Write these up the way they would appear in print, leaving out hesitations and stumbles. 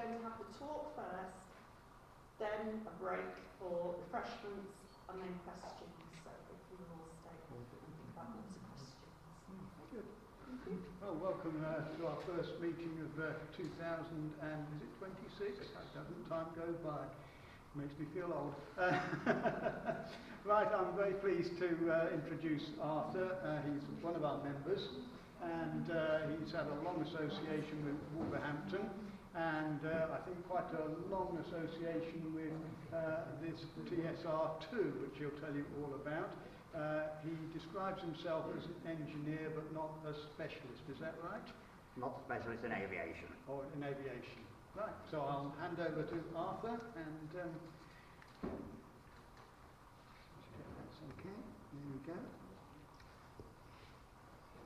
going to have the talk first, then a break for refreshments, and then questions. So if you all stay and think about lots of questions. Good. Well, welcome to our first meeting of 2026. How doesn't time go by? Makes me feel old. Right, I'm very pleased to introduce Arthur. He's one of our members, and he's had a long association with Wolverhampton, and I think quite a long association with this TSR2, which he'll tell you all about. He describes himself as an engineer, but not a specialist. Is that right? Not a specialist in aviation. Or in aviation. Right, so I'll hand over to Arthur, and that's okay. There we go.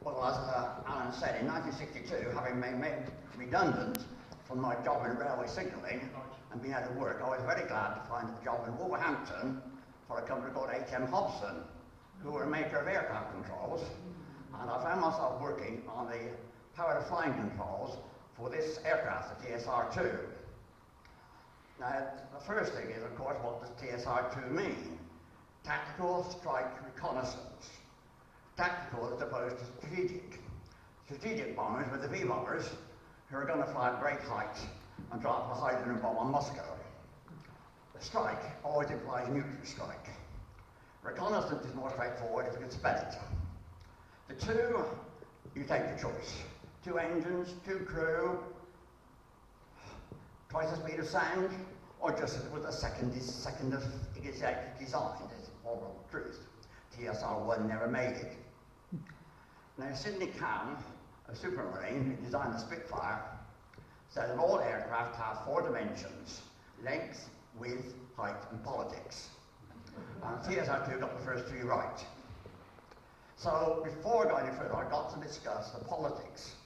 Well, as Alan said, in 1962, having been made redundant from my job in railway signalling and being out of work, I was very glad to find a job in Wolverhampton for a company called H.M. Hobson, who were a maker of aircraft controls, and I found myself working on the power of flying controls for this aircraft, the TSR2. Now, the first thing is, of course, what does TSR2 mean? Tactical Strike Reconnaissance. Tactical as opposed to strategic. Strategic bombers were the V-bombers, who are going to fly at great height and drop a hydrogen bomb on Moscow. The strike always implies nuclear strike. Reconnaissance is more straightforward if you can spell it. The two, you take your choice. 2 engines, 2 crew, twice the speed of sound, or just with a second of designed, is the horrible truth. TSR1 never made it. Now, Sidney Cam, a supermarine who designed the Spitfire, said that all aircraft have 4 dimensions: length, width, height, and politics. And TSR2 got the first 3 right. So before going any further, I got to discuss the politics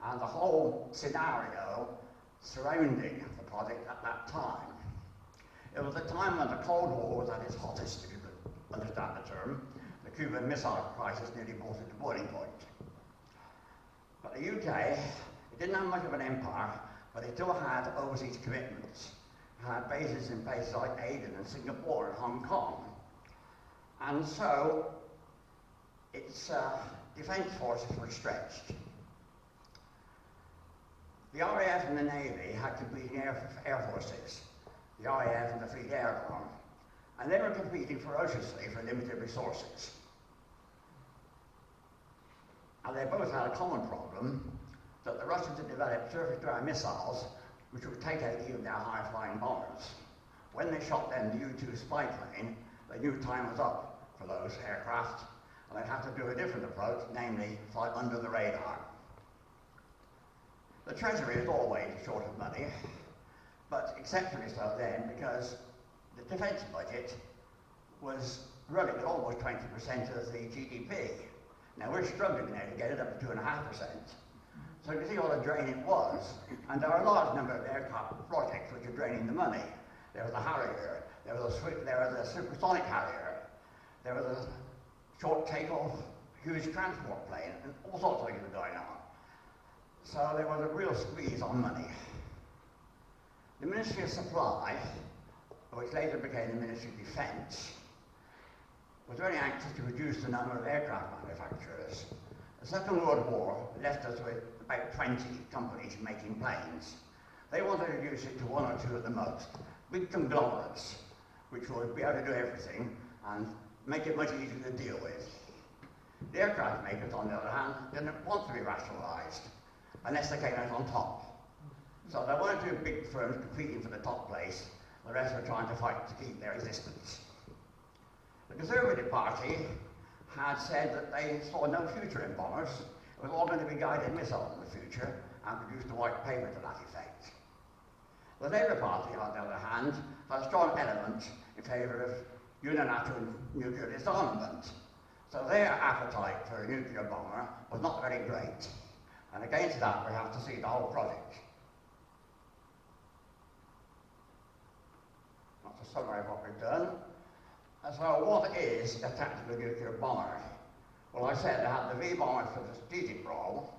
and the whole scenario surrounding the project at that time. It was a time when the Cold War was at its hottest, if you could understand the term. The Cuban Missile Crisis nearly brought it to boiling point. But the UK, it didn't have much of an empire, but it still had overseas commitments. It had bases in places like Aden and Singapore and Hong Kong. And so its defence forces were stretched. The RAF and the Navy had competing air forces, the RAF and the Fleet Air Arm, and they were competing ferociously for limited resources. And they both had a common problem, that the Russians had developed surface-to-air missiles which would take out even their high-flying bombers. When they shot them the U-2 spy plane, they knew time was up for those aircraft, and they'd have to do a different approach, namely fly under the radar. The Treasury is always short of money, but exceptionally so then, because the defence budget was running at almost 20% of the GDP. Now we're struggling now to get it up to 2.5%. So you can see what a drain it was. And there are a large number of aircraft projects which are draining the money. There was a Harrier, there was a supersonic Harrier, there was a short takeoff, huge transport plane, and all sorts of things were going on. So there was a real squeeze on money. The Ministry of Supply, which later became the Ministry of Defence, was very anxious to reduce the number of aircraft manufacturers. The Second World War left us with about 20 companies making planes. They wanted to reduce it to 1 or 2 at the most, big conglomerates, which would be able to do everything and make it much easier to deal with. The aircraft makers, on the other hand, didn't want to be rationalised unless they came out on top. So there weren't 2 big firms competing for the top place, the rest were trying to fight to keep their existence. The Conservative Party had said that they saw no future in bombers. It was all going to be guided missiles in the future, and produced a white paper to that effect. The Labour Party, on the other hand, had a strong element in favour of unilateral nuclear disarmament. So their appetite for a nuclear bomber was not very great. And against that, we have to see the whole project. That's a summary of what we've done. And so what is a tactical nuclear bomber? Well, I said they had the V-bomber for the strategic role,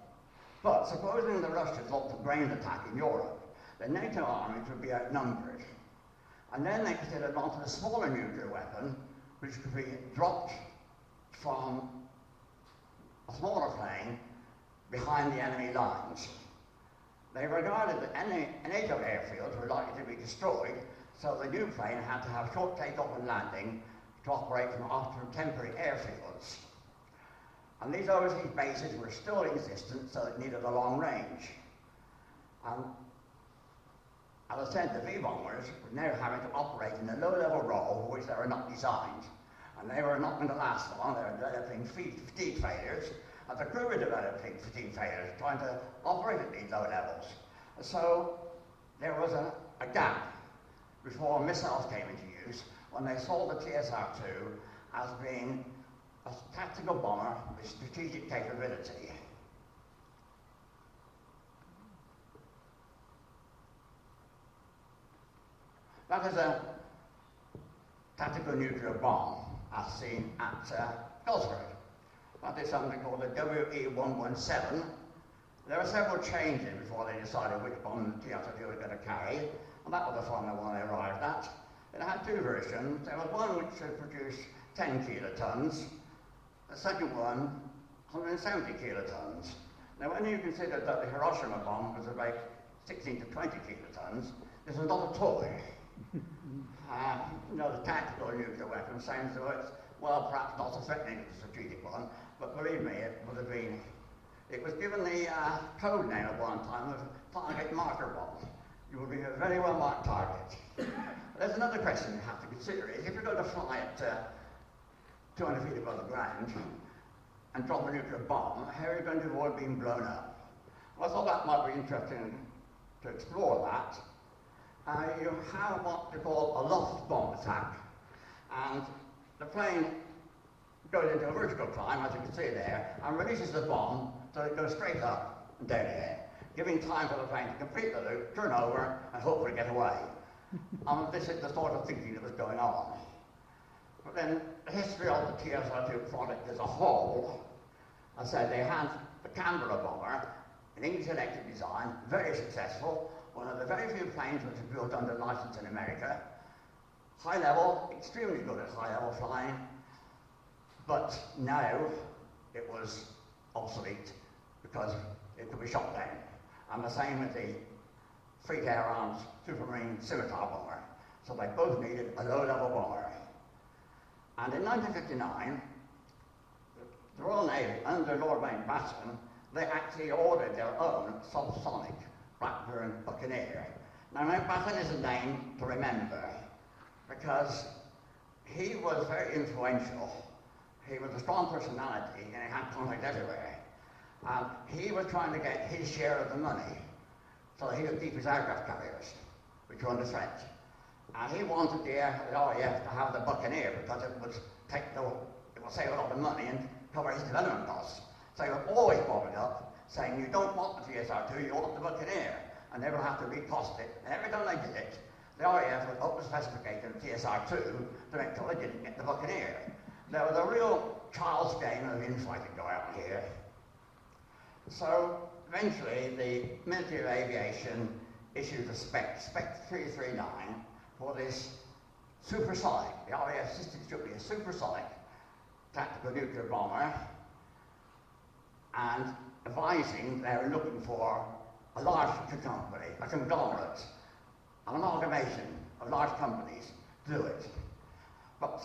but supposing the Russians launched a ground attack in Europe, the NATO armies would be outnumbered. And then they considered onto the smaller nuclear weapon, which could be dropped from a smaller plane behind the enemy lines. They regarded that any NATO airfields were likely to be destroyed, so the new plane had to have short takeoff and landing to operate from temporary airfields. And these overseas bases were still in existence, so it needed a long range. As I said, the V-bombers were now having to operate in a low-level role for which they were not designed. And they were not going to last long. They were developing fatigue failures, and the crew were developing fatigue failures, trying to operate at these low levels. So there was a gap before missiles came into use, when they saw the TSR2 as being a tactical bomber with strategic capability. That is a tactical nuclear bomb, as seen at Gosford. That is something called the WE-117. There were several changes before they decided which bomb the TSR2 was going to carry, and that was the final one they arrived at. It had two versions. There was one which could produce 10 kilotons, the second one 170 kilotons. Now when you consider that the Hiroshima bomb was about 16 to 20 kilotons, this was not a toy. The tactical nuclear weapon sounds as though it's, well, perhaps not as threatening as the strategic one, but believe me, it would have been. It was given the code name at one time of target marker bomb. You would be a very well marked target. There's another question you have to consider is if you're going to fly at 200 feet above the ground and drop a nuclear bomb, how are you going to avoid being blown up? Well, I thought that might be interesting to explore that. You have what they call a loft bomb attack, and the plane goes into a vertical climb, as you can see there, and releases the bomb so it goes straight up and down the air, giving time for the plane to complete the loop, turn over, and hopefully get away. This is the sort of thinking that was going on. But then the history of the TSR2 product as a whole, I said they had the Canberra bomber, an English electric design, very successful, one of the very few planes which was built under license in America. High level, extremely good at high level flying, but now it was obsolete because it could be shot down. And the same with the Fleet Air Arms Supermarine Scimitar bomber. So they both needed a low level bomber. And in 1959, the Royal Navy, under Lord Mountbatten, they actually ordered their own subsonic Blackburn Buccaneer. Now Mountbatten is a name to remember because he was very influential. He was a strong personality and he had contacts everywhere. He was trying to get his share of the money so he could keep his aircraft carriers, which were under threat. And he wanted the RAF to have the Buccaneer because it would save a lot of money and cover his development costs. So he was always bobbing up saying, you don't want the TSR2, you want the Buccaneer. And they will have to recost it. And every time they did it, the RAF would up the specification of TSR2 to make sure they didn't get the Buccaneer. There was a real child's game of infighting going on here. So eventually the Ministry of Aviation issued a spec 339 for this supersonic. The RAF insisted it should be a supersonic tactical nuclear bomber, and advising they were looking for a large company, a conglomerate, an amalgamation of large companies to do it. But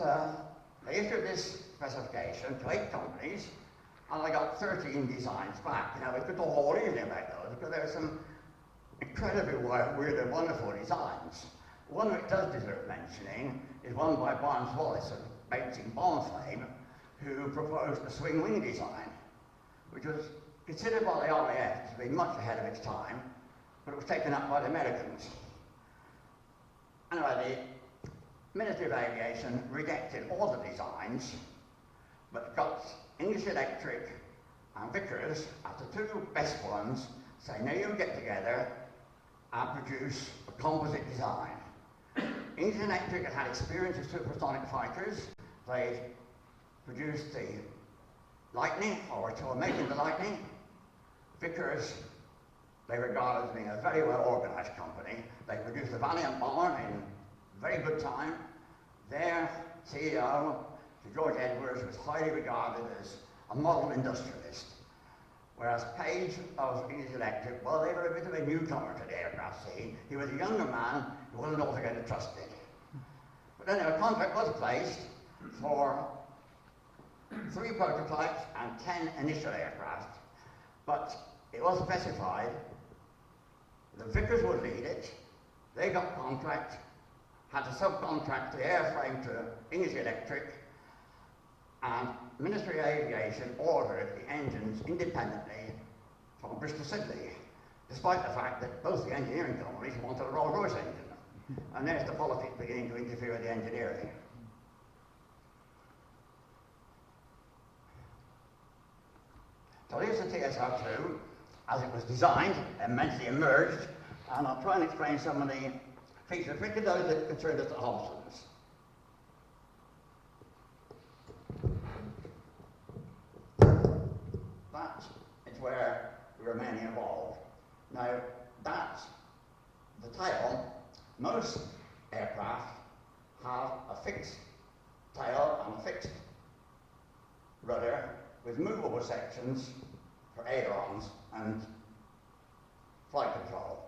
they issued this specification to 8 companies, and I got 13 designs back. Now, we could talk all evening about those, because there are some incredibly weird and wonderful designs. One which does deserve mentioning is one by Barnes Wallis of Bouncing Bomb fame, who proposed a swing wing design, which was considered by the RAF to be much ahead of its time, but it was taken up by the Americans. Anyway, the Ministry of Aviation rejected all the designs, but got English Electric and Vickers, as the 2 best ones, saying, now you get together and produce a composite design. English Electric had experience with supersonic fighters. They produced the Lightning, or were making the Lightning. Vickers they regarded as being a very well organised company. They produced a valiant bomber in very good time. Their CEO, Sir George Edwards, was highly regarded as a model industrialist. Whereas Page of English Electric, well, they were a bit of a newcomer to the aircraft scene. He was a younger man who wasn't altogether trusted. But then a contract was placed for 3 prototypes and 10 initial aircraft. But it was specified the Vickers would lead it. They got contract, had to subcontract the airframe to English Electric, and Ministry of Aviation ordered the engines independently from Bristol Siddeley, despite the fact that both the engineering companies wanted a Rolls-Royce engine. And there's the politics beginning to interfere with the engineering. So here's the TSR2 as it was designed and mentally emerged, and I'll try and explain some of the features, particularly those that concern us at Hobson's. That is where we were mainly involved. Now, that's the tail. Most aircraft have a fixed tail and a fixed rudder with movable sections for ailerons and flight control.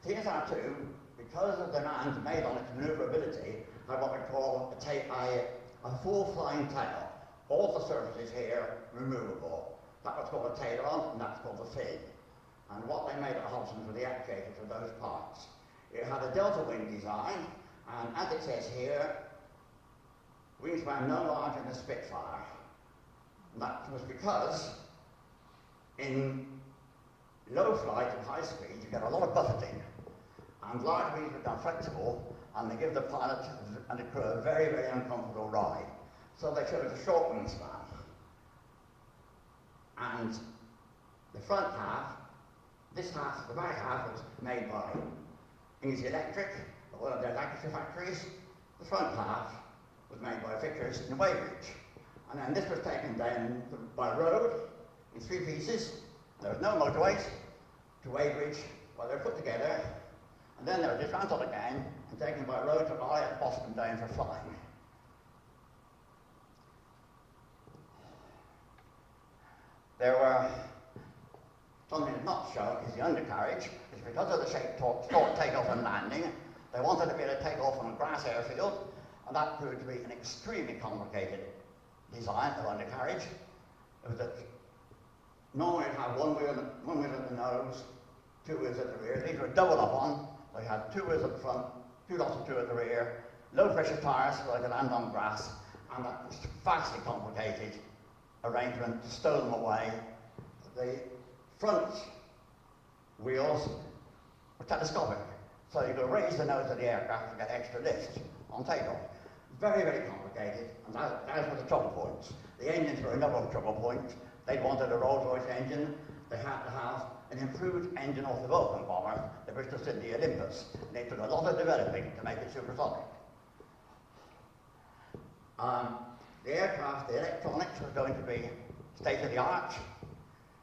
The TSR2, because of the demands made on its maneuverability, had what we call a full flying tail. All the surfaces here removable. That was called a taileron, and that's called the fin. And what they made at Hobson's were the actuators for those parts. It had a delta wing design, and as it says here, wingspan no larger than a Spitfire. And that was because in low flight and high speed, you get a lot of buffeting, and large wings become flexible, and they give the pilot and the crew a very, very uncomfortable ride. So they chose a short wingspan. And the front half, this half, the back half, was made by English Electric, one of their Lancashire factories. The front half was made by Vickers in Weybridge. And then this was taken down by road in 3 pieces. There was no motorways to Weybridge, well, they were put together, and then they were dismantled again and taken by road to Raleigh at Boston down for flying. There were, something that's not shown is the undercarriage. It's because of the shape short takeoff and landing. They wanted to be able to take off on a grass airfield, and that proved to be an extremely complicated design of undercarriage. It was normally it had one wheel at the nose, 2 wheels at the rear. These were doubled up on. They had 2 wheels at the front, 2 lots of 2 at the rear, low pressure tires so they could land on grass, and that was vastly complicated arrangement to stow them away. The front wheels were telescopic, so you could raise the nose of the aircraft to get extra lift on takeoff. Very, very complicated, and those were the trouble points. The engines were another trouble point. They wanted a Rolls-Royce engine. They had to have an improved engine off the Wombourne bomber, the Bristol Siddeley Olympus, and it took a lot of developing to make it supersonic. The aircraft, the electronics was going to be state-of-the-art.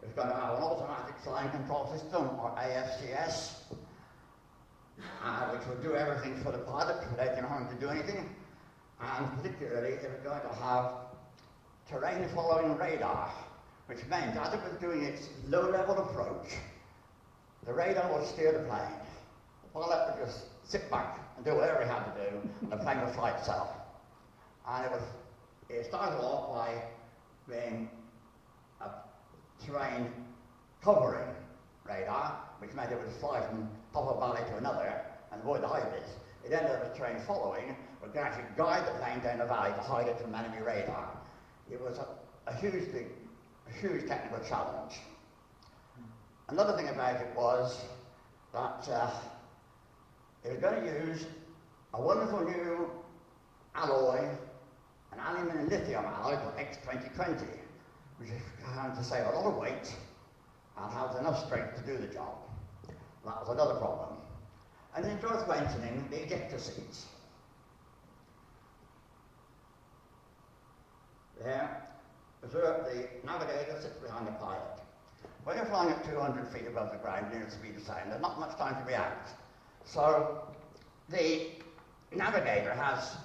It was going to have an automatic flying control system, or AFCS, which would do everything for the pilot without having to do anything. And particularly, it was going to have terrain-following radar, which meant as it was doing its low-level approach, the radar would steer the plane. The pilot would just sit back and do whatever he had to do, and the plane would fly itself. And it started off by being a terrain covering radar, which meant it would fly from top of a valley to another and avoid the high bits. It ended up as terrain following, but could actually guide the plane down the valley to hide it from enemy radar. It was a huge technical challenge. Another thing about it was that it was going to use a wonderful new alloy, an aluminium and lithium alloy called X2020, which is going to save a lot of weight and has enough strength to do the job. That was another problem. And then it's worth mentioning the ejector seats. There, the navigator sits behind the pilot. When you're flying at 200 feet above the ground near the speed of sound, there's not much time to react. So the navigator has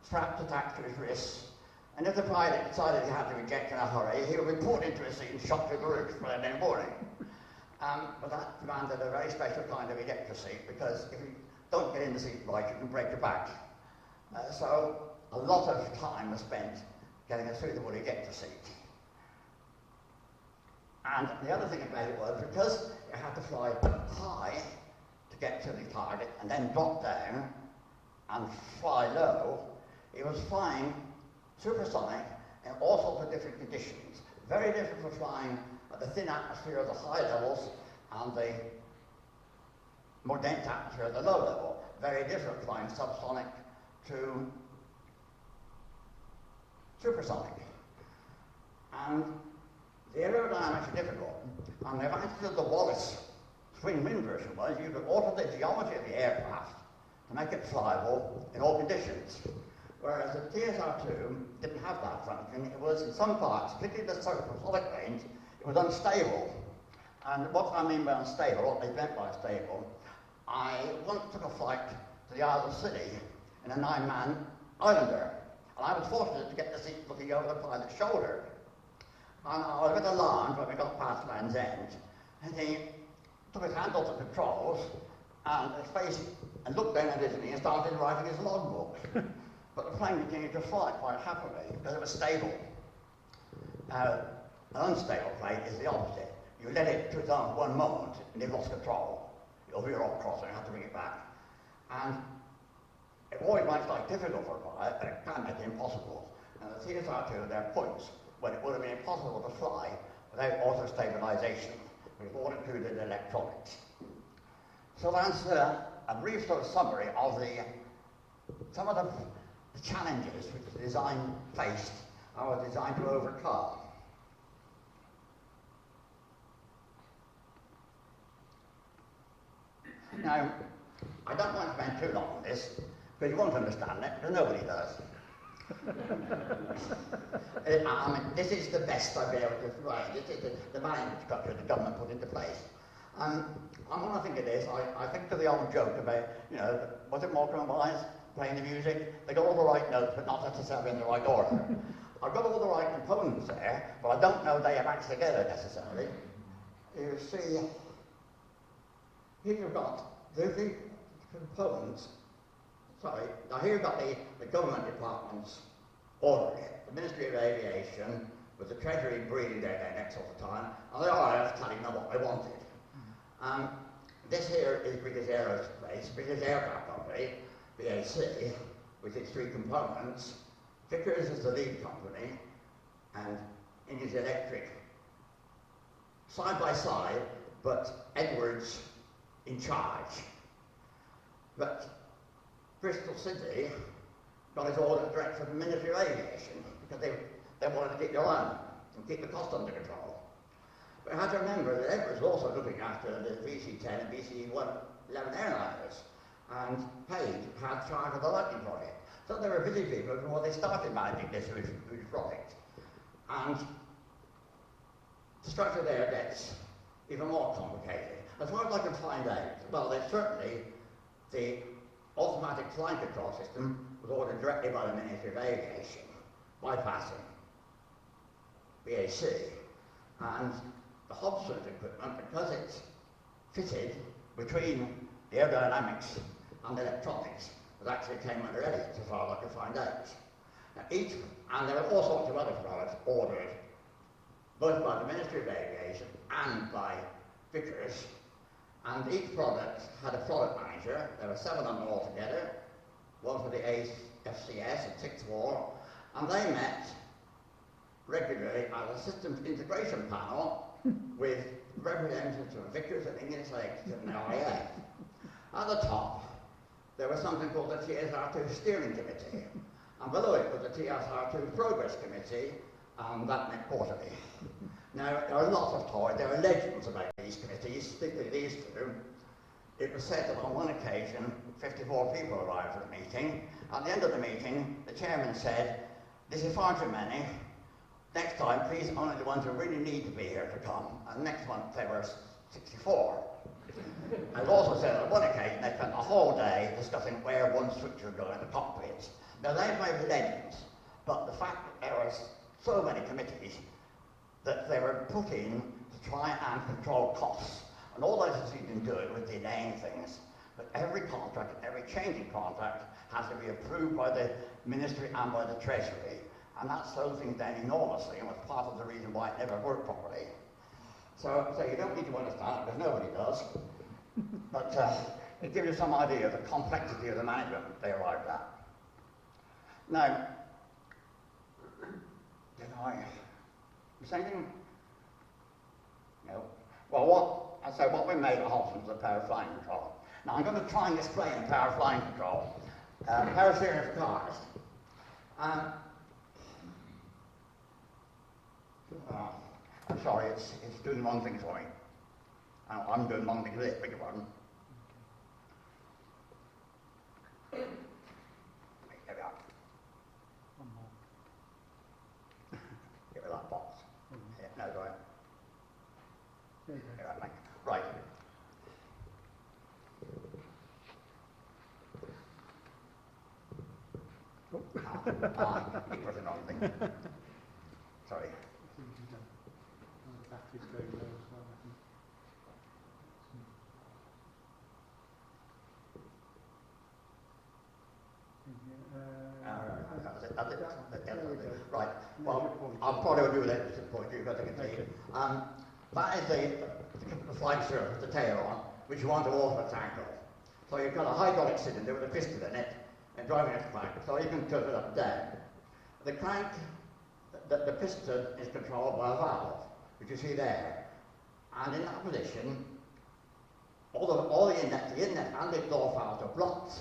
strapped a tack to his wrists, and if the pilot decided he had to eject in a hurry, he would be pulled into a seat and shot through the roof without any warning. But that demanded a very special kind of ejector seat, because if you don't get in the seat right, you can break your back. So a lot of time was spent getting us through the wood ejector seat. And the other thing about it was, because you had to fly high to get to the target and then drop down and fly low, it was flying supersonic in all sorts of different conditions. Very different from flying at the thin atmosphere of the high levels and the more dense atmosphere of the low level. Very different flying subsonic to supersonic. And the aerodynamics are difficult. And the advantage of the Wallace twin wing version was you could alter the geometry of the aircraft to make it flyable in all conditions. Whereas the TSR2 didn't have that function. It was, in some parts, particularly the supersonic range, it was unstable. And what I mean by unstable, what they meant by stable, I once took a flight to the Isle of Scilly in a 9-man Islander. And I was fortunate to get the seat looking over the pilot's shoulder. And I was a bit alarmed when we got past Land's End. And he took his hand off the controls and his face and looked down at his knee and started writing his logbook. But the plane continued to fly quite happily because it was stable. An unstable plane is the opposite. You let it twist on for one moment and you've lost control. You'll veer off course and you have to bring it back. And it always makes life difficult for a pilot, but it can make it impossible. And the TSR2, there are points when it would have been impossible to fly without auto-stabilization, which all included electronics. So that's a brief sort of summary of some of the challenges which the design faced and was designed to overcome. Now, I don't want to spend too long on this, because you won't understand it, because nobody does. I mean, this is the best I've been able to provide. This is the management structure the government put into place. And when I think of this, I think of the old joke about, you know, was it Morecambe and Wise playing the music? They got all the right notes, but not necessarily in the right order. I've got all the right components there, but I don't know they match together necessarily. You see, here you've got the components. Sorry, now here you've got the government departments ordering it. The Ministry of Aviation, with the Treasury breathing down their necks all the time, and the RAF telling them what they wanted. This here is British Aerospace, British Aircraft Company, BAC, with its three components. Vickers is the lead company, and Indian Electric, side by side, but Edwards in charge. But Bristol City got its order direct from the Ministry of Aviation because they wanted to keep their own and keep the cost under control. But you have to remember that Edwards was also looking after the VC-10 and VC-11 airliners, and Page had charge of the Lightning project. So they were busy people before they started managing this huge project. And the structure there gets even more complicated. As far as I can find out, well, there's certainly the automatic flight control system was ordered directly by the Ministry of Aviation, bypassing BAC. And the Hobson's equipment, because it's fitted between the aerodynamics and the electronics, was actually came under Elliott, as far as I could find out. Now and there were all sorts of other products ordered, both by the Ministry of Aviation and by Vickers, and each product had a product manager. There were 7 of them altogether, one for the FCS and 6 for, and they met regularly at a systems integration panel with representatives from Vickers and Indian Electric and the RAF. At the top, there was something called the TSR2 Steering Committee, and below it was the TSR2 Progress Committee, and that met quarterly. Now, there are lots of toys, there are legends about these committees, particularly these two. It was said that on one occasion, 54 people arrived at the meeting. At the end of the meeting, the chairman said, "This is far too many. next time, please only the ones who really need to be here to come. And next month they were 64. And it also said on one occasion they spent a whole day discussing where one switch would go in the cockpit. Now they've made legends, but the fact that there were so many committees that they were put in to try and control costs. And all those has been doing was delaying things. But every contract, every changing contract has to be approved by the Ministry and by the Treasury. And that slowed things down enormously and was part of the reason why it never worked properly. So you don't need to understand it, because nobody does. But it gives you some idea of the complexity of the management they arrived at. Now, did I miss anything? No. Well, what we made at Hobson was the power flying control. Now I'm going to try and explain power flying control. Power steering for cars. I'm sorry, it's doing the wrong thing for me. I'm doing the wrong thing for this, beg your pardon. There we are. One more. Give me that box. Yeah, no, go ahead. There you go. Yeah, right. It was the wrong thing. Sorry. Battery's going low as well, I think. Right. Well, I'll probably do that at this point. You've got to continue. That is the flight surface, the tail on, which you want to auto tackle. So you've got a hydraulic cylinder with a piston in it and driving a crank, so you can tilt it up and down. The crank, the piston is controlled by a valve, which you see there. And in that position, all the inlet and the exhaust valves are blocked,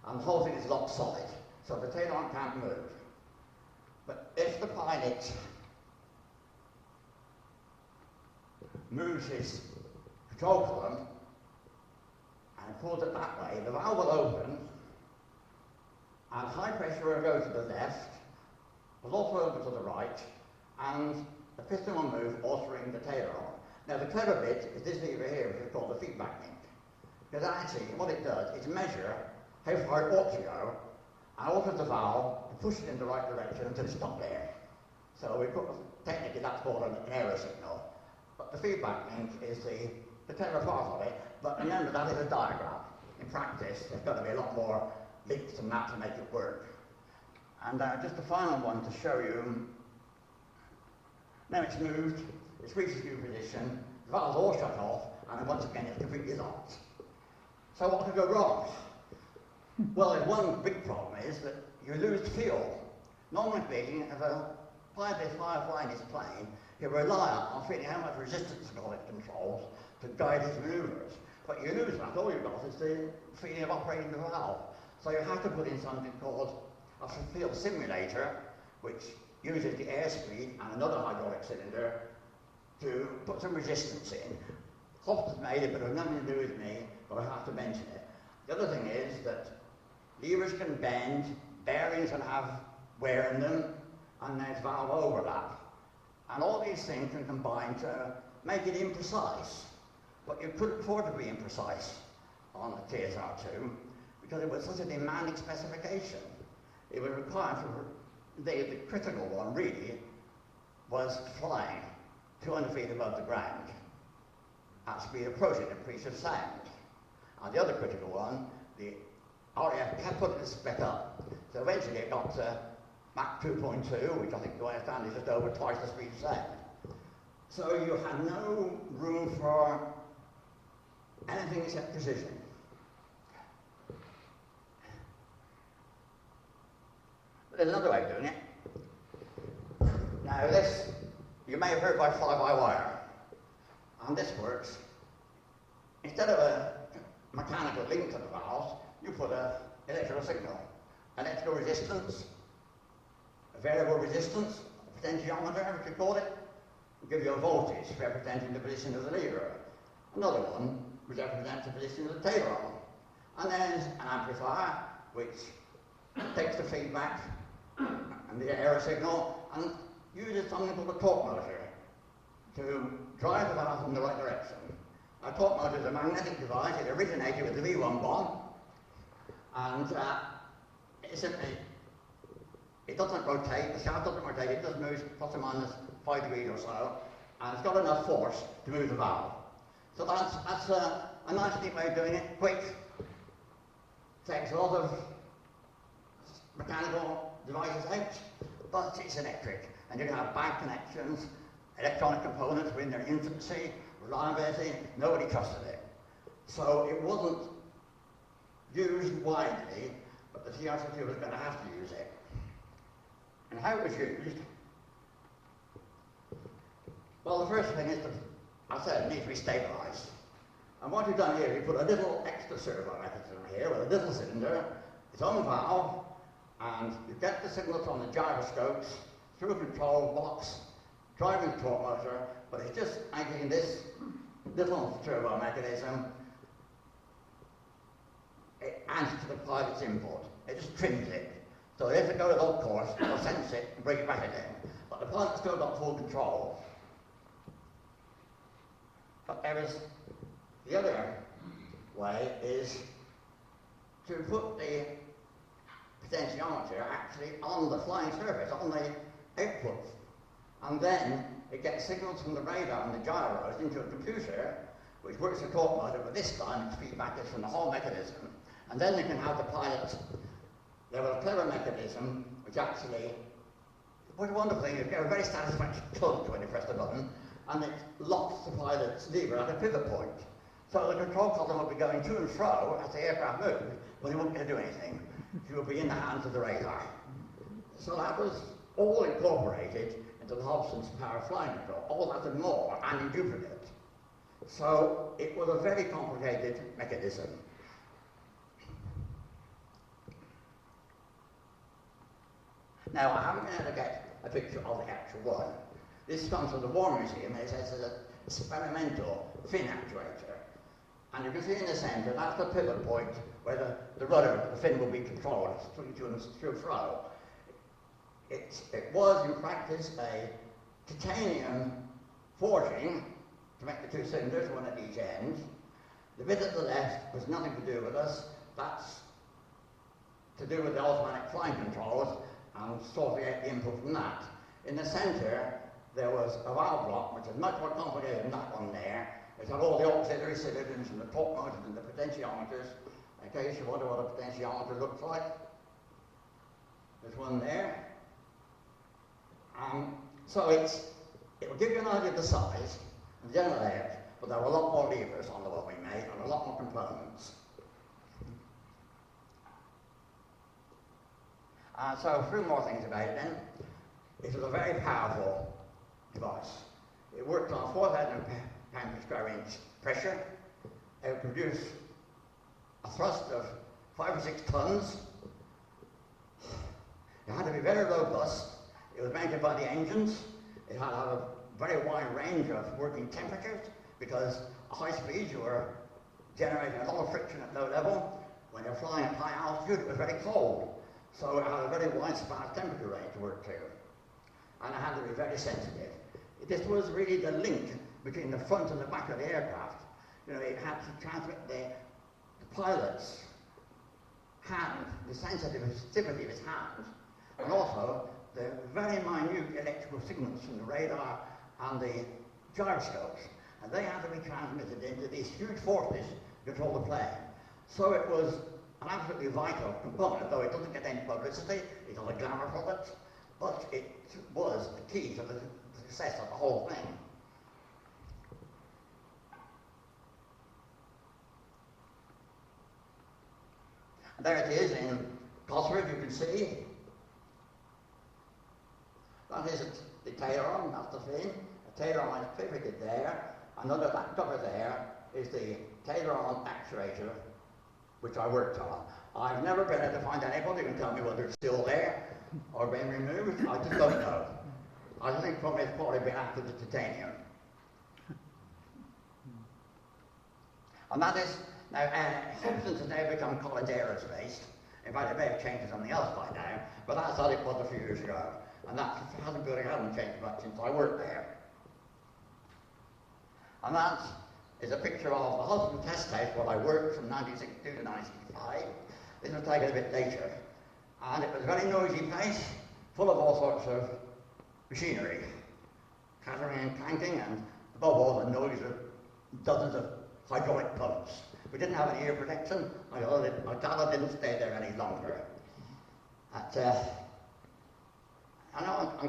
and the whole thing is locked solid, so the tail arm can't move. But if the pilot moves his control column and pulls it that way, the valve will open, and high pressure will go to the left, will also open to the right, and the piston will move, altering the tail arm. Now the clever bit is this lever here, which is called the feedback link. Because actually, what it does is measure how far it ought to go, and alters the valve, and push it in the right direction until it stops there. So technically that's called an error signal. But the feedback link is the clever part of it, but remember that is a diagram. In practice, there's got to be a lot more links than that to make it work. And just the final one to show you. Now it's moved, it's reached a new position, the valve's all shut off, and then once again it's completely locked. So what could go wrong? Well, one big problem is that you lose fuel. Normally speaking, if a pilot is flying his plane, he'll rely on feeling how much resistance the pilot controls to guide his maneuvers. But you lose that, all you've got is the feeling of operating the valve. So you have to put in something called a field simulator, which uses the airspeed and another hydraulic cylinder to put some resistance in. Hobson's made it, but it has nothing to do with me, but I have to mention it. The other thing is that levers can bend, bearings can have wear in them, and there's valve overlap. And all these things can combine to make it imprecise. But you couldn't afford to be imprecise on the TSR2 because it was such a demanding specification. It was required for the critical one really was flying 200 feet above the ground at speed approaching the preach of sound. And the other critical one, the RAF kept putting the spec up. So eventually it got to Mach 2.2, which I think do I understand is just over twice the speed of sound. So you had no room for anything except precision. But there's another way of doing it. Now this, you may have heard by fly-by-wire. And this works. Instead of a mechanical link to the valves, you put an electrical signal. Electrical resistance, a variable resistance, a potentiometer, if you call it, will give you a voltage representing the position of the lever. Another one which represents the position of the tail arm. And then there's an amplifier which takes the feedback and the error signal and uses something called a torque motor to drive the valve in the right direction. A torque motor is a magnetic device. It originated with the Wombourne, and it doesn't rotate, the shaft doesn't rotate, it just moves plus or minus 5 degrees or so, and it's got enough force to move the valve. So that's a nice neat way of doing it, quick, takes a lot of mechanical devices out, but it's electric, and you can have bad connections, electronic components were in their infancy, reliability, nobody trusted it. So it wasn't used widely, but the TSR2 was going to have to use it. And how it was used? Well, the first thing is that, I said, it needs to be stabilised. And what you've done here, you put a little extra servo mechanism here with a little cylinder, its own valve, and you get the signal from the gyroscopes through a control box, driving the torque motor, but it's just acting this little servo mechanism. It adds to the pilot's input. It just trims it. So if it goes off course, it'll sense it and bring it back again. But the pilot's still got full control. But there is the other way is to put the potentiometer actually on the flying surface, on the output. And then it gets signals from the radar and the gyros into a computer, which works a torque motor, but this time its feedback is from the whole mechanism. And then they can have the pilot. There was a clever mechanism which actually, what a wonderful thing, you get a very satisfactory clunk when you press the button, and it locks the pilot's lever at a pivot point. So the control column will be going to and fro as the aircraft moves, but it won't be able to do anything. It will be in the hands of the radar. So that was all incorporated into the Hobson's power flying control, all that and more, and in duplicate. So it was a very complicated mechanism. Now, I haven't been able to get a picture of the actual one. This comes from the War Museum, and it says it's an experimental fin actuator. And you can see in the centre, that's the pivot point where the rudder, the fin will be controlled to and fro. It was, in practice, a titanium forging to make the two cylinders, one at each end. The bit at the left was nothing to do with us. That's to do with the automatic flying controls and sorting out the input from that. In the centre, there was a valve block, which is much more complicated than that one there. It had all the auxiliary cylinders and the torque motors and the potentiometers. In case you wonder what a potentiometer looks like, there's one there. So it will give you an idea of the size and the general layout, but there were a lot more levers on the one we made and a lot more components. So a few more things about it then. It was a very powerful device. It worked on 4,000 pounds per square inch pressure. It would produce a thrust of 5 or 6 tons. It had to be very robust. It was mounted by the engines. It had a very wide range of working temperatures because at high speeds you were generating a lot of friction at low level. When you're flying at high altitude, it was very cold. So it had a very wide span of temperature range to work to. And it had to be very sensitive. This was really the link between the front and the back of the aircraft. You know, it had to transmit the pilot's hand, the sensitivity of his hand, and also the very minute electrical signals from the radar and the gyroscopes. And they had to be transmitted into these huge forces to control the plane. So it was an absolutely vital component, though it doesn't get any publicity, it doesn't glamour from it, but it was the key to the success of the whole thing. And there it is in Gosford, you can see. That is the tail-on, that's the fin. The tail-on is pivoted there, and under that cover there is the tail-on actuator, which I worked on. I've never been able to find anybody who can tell me whether it's still there or been removed. I just don't know. I think probably it's probably been after the titanium. And that is, now, Hobson's has now become College Aerospace. In fact, it may have changed to something else by now, but that's how it was a few years ago. and that hasn't changed much since I worked there. And that is a picture of the hospital test house where I worked from 1962 to 1965. This was taken a bit later. And it was a very noisy place, full of all sorts of machinery, clattering and clanking, and above all the noise of dozens of hydraulic pumps. We didn't have any ear protection. I glad I didn't stay there any longer. I'm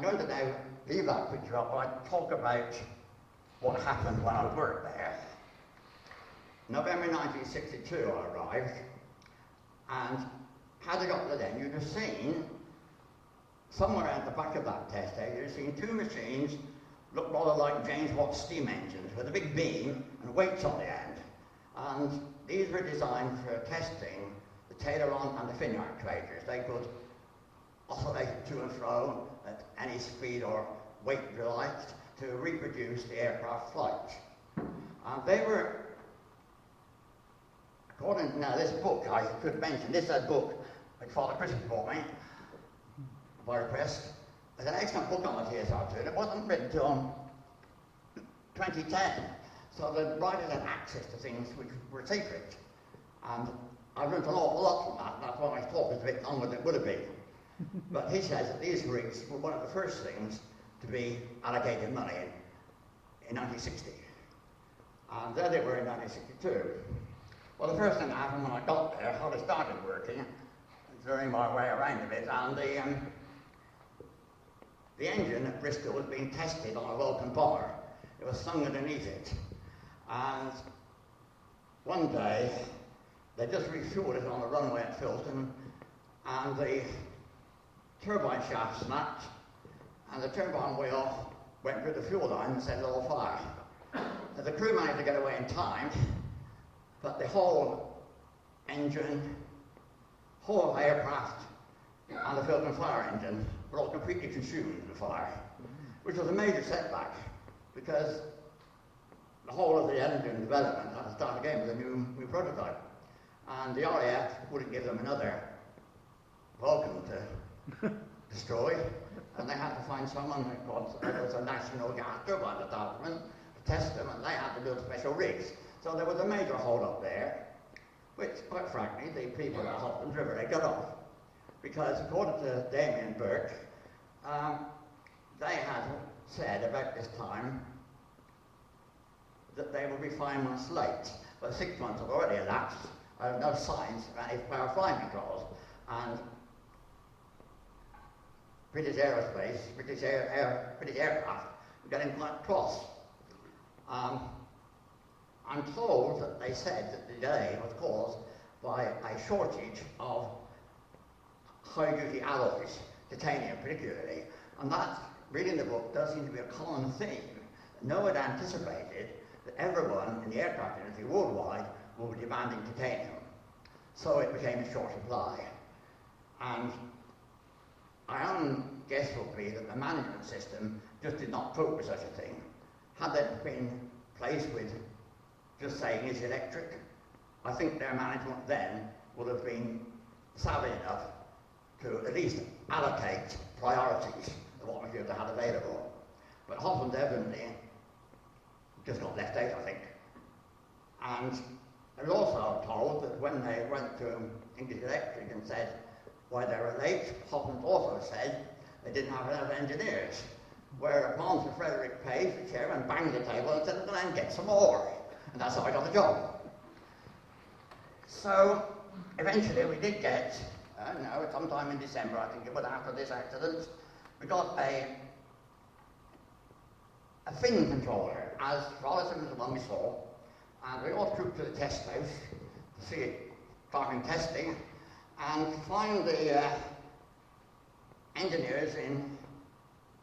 going to now leave that picture up while I talk about what happened when I worked there. November 1962 I arrived, and had I got there then, you'd have seen somewhere at the back of that test house, you'd have seen two machines look rather like James Watt steam engines with a big beam and weights on the end. And these were designed for testing the Tayloron and the fin actuators. They could oscillate to and fro at any speed or weight you liked to reproduce the aircraft flight. And they were, according to this book, I could mention, this is a book that Father Christmas bought me by request. There's an excellent book on the TSR2, and it wasn't written until 2010. So the writers had access to things which were secret. And I learned an awful lot from that, and that's why my talk is a bit longer than it would have been. But he says that these rigs were one of the first things to be allocated money in 1960. And there they were in 1962. Well, the first thing that happened when I got there, how I started working, during my way around a bit, and the engine at Bristol was being tested on a Vulcan bomber. It was slung underneath it. And one day, they just refueled it on the runway at Filton, and the turbine shaft snapped, and the turbine wheel went through the fuel line and set it all afire. The crew managed to get away in time, but the whole engine, whole aircraft, and the Filton fire engine were all completely consumed in the fire, which was a major setback, because the whole of the engine development had to start again with a new prototype. And the RAF wouldn't give them another Vulcan to destroy, and they had to find someone who was a national gas turbine department to test them, and they had to build special rigs. So there was a major hold-up there, which, quite frankly, the people at Hopkins River, they got off. Because according to Damien Burke, they had said about this time that they would be 5 months late, but 6 months had already elapsed. I have no signs of any power flying controls, and British aerospace, British aircraft were getting quite cross. I'm told that they said that the delay was caused by a shortage of high-duty alloys, titanium particularly, and that, reading the book, does seem to be a common theme. No one anticipated that everyone in the aircraft industry worldwide will be demanding titanium. So it became a short supply. And my own guess would be that the management system just did not cope with such a thing. Had they been placed with just saying it's electric, I think their management then would have been savvy enough to at least allocate priorities of what material they had available. But Hopkins evidently just got left out, I think. And I was also told that when they went to English Electric and said why they were late, Hopkins also said they didn't have enough engineers. Whereupon Sir Frederick Page, the chairman, banged the table and said, "Well, then get some more." And that's how I got the job. So eventually we did get, sometime in December, I think it was after this accident, we got a fin controller, as rather similar to the one we saw, and we all trooped to the test house to see it starting testing, and find the engineers in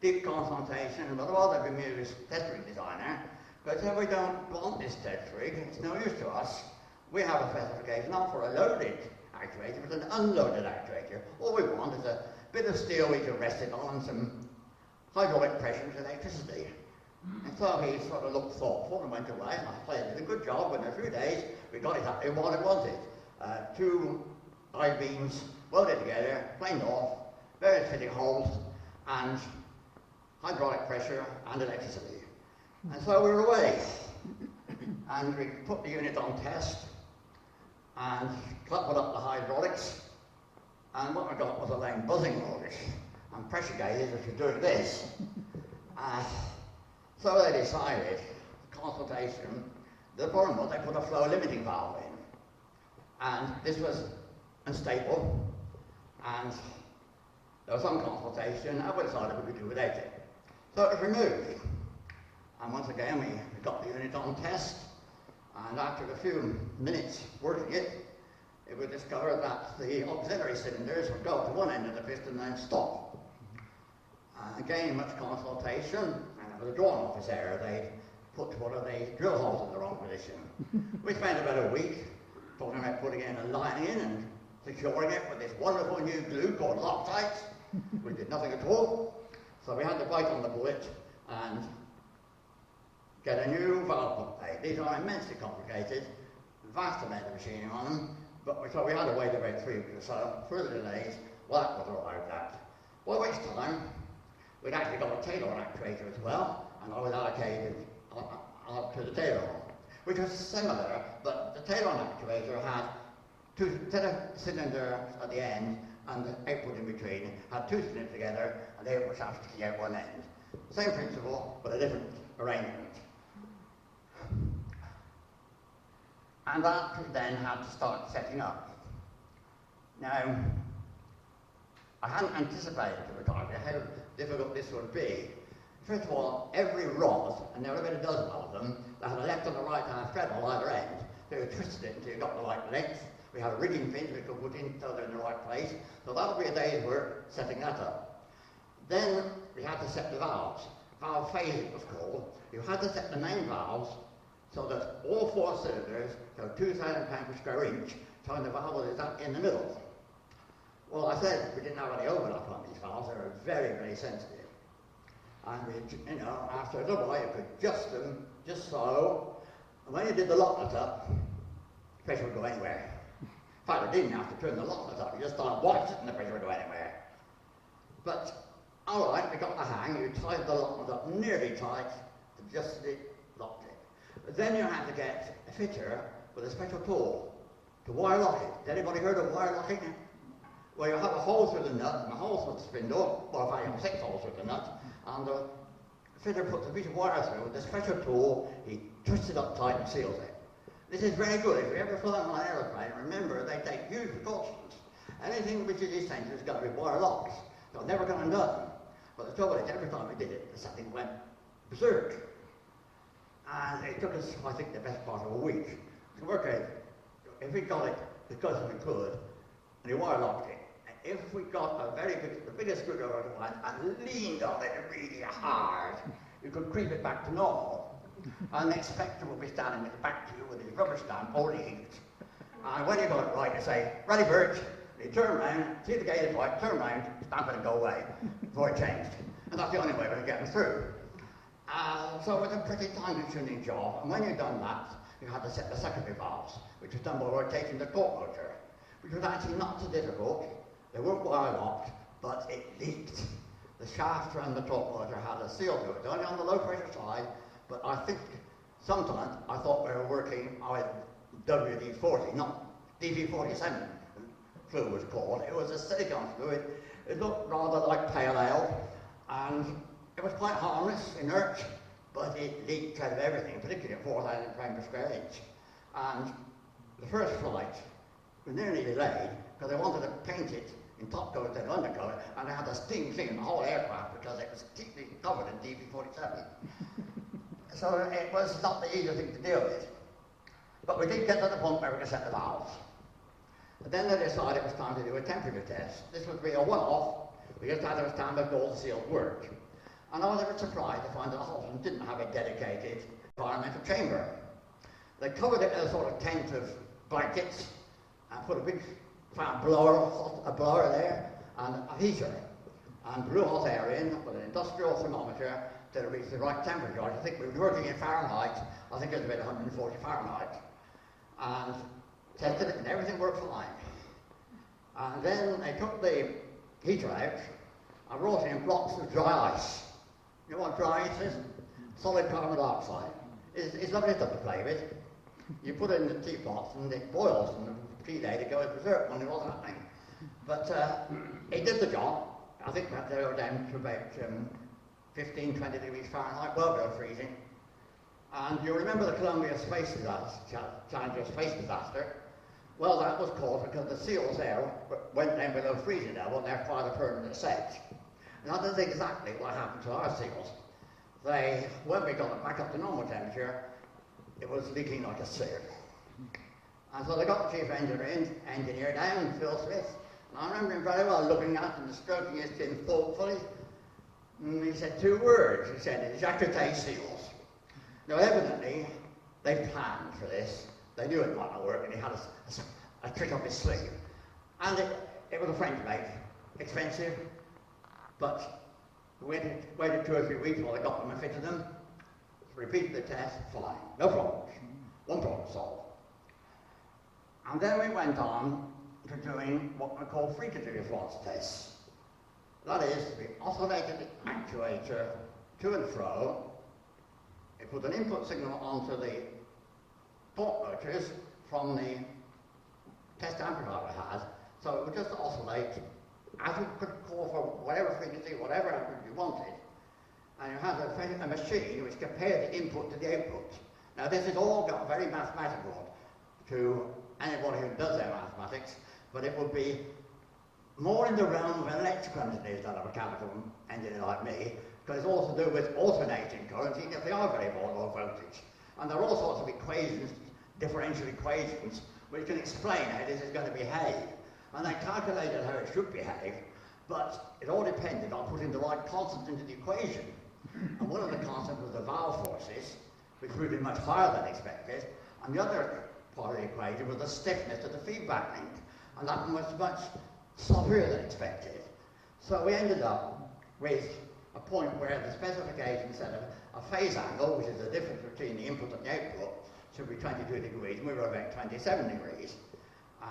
deep consultation with a rather bemused test rig designer, but said, "We don't want this test rig, it's no use to us. We have a specification not for a loaded actuator, but an unloaded actuator. All we want is a bit of steel we can rest it on and some hydraulic pressure with electricity." And so he sort of looked thoughtful and went away, and I said, "Did a good job, and in a few days we got exactly what it wanted. 2 I-beams welded together, planed off, various fitting holes, and hydraulic pressure and electricity. And so we were away, and we put the unit on test and coupled up the hydraulics, and what we got was a lane buzzing noise and pressure gauges which were doing this. So they decided, consultation, the problem was they put a flow limiting valve in, and this was unstable, and there was some consultation, and we decided we could do without it. So it was removed, and once again we got the unit on test, and after a few minutes working it, it was discovered that the auxiliary cylinders would go to one end of the piston and then stop. Again, much consultation, and it was a drawn office error. They put one of the drill holes in the wrong position. We spent about a week talking about putting in a lining in and securing it with this wonderful new glue called Loctite. We did nothing at all, so we had to bite on the bullet and get a new valve pump made. These are immensely complicated, vast amount of machining on them, but so we had to wait about 3 weeks or so, further delays, well that was arrived at. Well, which time, we'd actually got a tail-on actuator as well, and I was allocated to the tail-on, which was similar, but the tail-on actuator had two cylinders at the end, and the output in between had two cylinders together, and they were sticking out one end. Same principle, but a different arrangement. And that we then had to start setting up. Now, I hadn't anticipated to the target how difficult this would be. First of all, every rod, and there were about a dozen of them, that had a left and a right hand thread on either end. So you twisted it until you got the right length. We had a rigging pins we could put in so they're in the right place. So that would be a day's work setting that up. Then we had to set the valves. Valve phasing was called. You had to set the main valves so that all four cylinders go 2,000 pounds per square inch, so the valve was in the middle. Well, I said we didn't have any overlap on these valves. They were very, very sensitive. And we, after a little while, you could adjust them just so. And when you did the lock nut up, pressure would go anywhere. In fact, I didn't have to turn the lock nut up. You just started watching and the pressure would go anywhere. But, all right, we got the hang. You tied the lock nut up nearly tight, adjusted it, locked it. But then you had to get a fitter with a special tool to wire lock it. Has anybody heard of wire locking? Well, you have a hole through the nut and a hole through the spindle. Well, in fact, you have 6 holes through the nut. And the fitter puts a piece of wire through with a special tool. He twists it up tight and seals it. This is very good. If you ever fly on an aeroplane, remember they take huge precautions. Anything which is essential has got to be wire locked. So it never got undone. But the trouble is, every time we did it, the setting went berserk. And it took us, I think, the best part of a week to work out if we got it as close as we could, and you wire locked it. And if we got the biggest screwdriver at once and leaned on it really hard, you could creep it back to normal. And the inspector would be standing with the back to you with his rubber stamp holding it. And when you got it right, you say, "Ready, Bert?" You turn around, see the gate is right, turn around, stamp it and go away before it changed. And that's the only way we could get them through. So it was a pretty time-consuming job, and when you'd done that, you had to set the secondary valves, which was done by rotating the torque motor, which was actually not so difficult. They weren't wire locked, but it leaked. The shaft around the torque motor had a seal to it, only on the low pressure side, but I think sometimes I thought we were working with WD-40, not DV-47 fluid was called. It was a silicone fluid. It looked rather like pale ale, and it was quite harmless, inert, but it leaked out of everything, particularly at 4,000 pounds per square inch. And the first flight was nearly delayed because they wanted to paint it in top coat and undercoat, and they had to steam clean the whole aircraft because it was completely covered in DV-47. So it was not the easiest thing to deal with. But we did get to the point where we could set the valves. And then they decided it was time to do a temperature test. This would be a one-off. We just had a standard gold sealed work. And I was a bit surprised to find that Holland didn't have a dedicated environmental chamber. They covered it in a sort of tent of blankets and put a big fat blower there and a heater and blew hot air in with an industrial thermometer to reach the right temperature. I think we were working in Fahrenheit. I think it was about 140 Fahrenheit. And tested it and everything worked fine. And then they took the heater out I brought in blocks of dry ice. You know what dry ice is? Solid carbon dioxide. It's lovely stuff to play with. You put it in the teapots and it boils, and the tea lady goes berserk when it wasn't happening. But it did the job. I think that they were down to about 15, 20 degrees Fahrenheit, well below freezing. And you remember the Columbia space disaster, Challenger space disaster? Well, that was caused because the seals there went down below freezing level and they're quite a permanent set. And that is exactly what happened to our seals. When we got it back up to normal temperature, it was leaking like a sieve. And so they got the chief engineer down, Phil Smith, and I remember him very well looking at him and stroking his chin thoughtfully. And he said 2 words. He said, "Jacquetate seals." Now, evidently, they planned for this. They knew it might not work, and he had a trick up his sleeve. And it was a French make, expensive, but we waited 2 or 3 weeks while they got them and fitted them. Repeated the test, fine, no problems. One problem solved. And then we went on to doing what we call frequency response tests. That is, we oscillated the actuator to and fro. It put an input signal onto the torque motors from the test amplifier we had, so it would just oscillate as we could call for whatever frequency, whatever amplitude you wanted. And you had a machine which compared the input to the output. Now this has all got very mathematical to anybody who does their mathematics, but it would be more in the realm of electrical engineers than of a chemical engineer like me, because it's all to do with alternating currents, even if they are very low voltage. And there are all sorts of equations, differential equations, which can explain how this is going to behave. And they calculated how it should behave, but it all depended on putting the right constant into the equation. And one of the constants was the valve forces, which proved to be much higher than expected, and the other part of the equation was the stiffness of the feedback link, and that was much sloppier than expected. So we ended up with a point where the specification said a phase angle, which is the difference between the input and the output, should be 22 degrees, and we were about 27 degrees.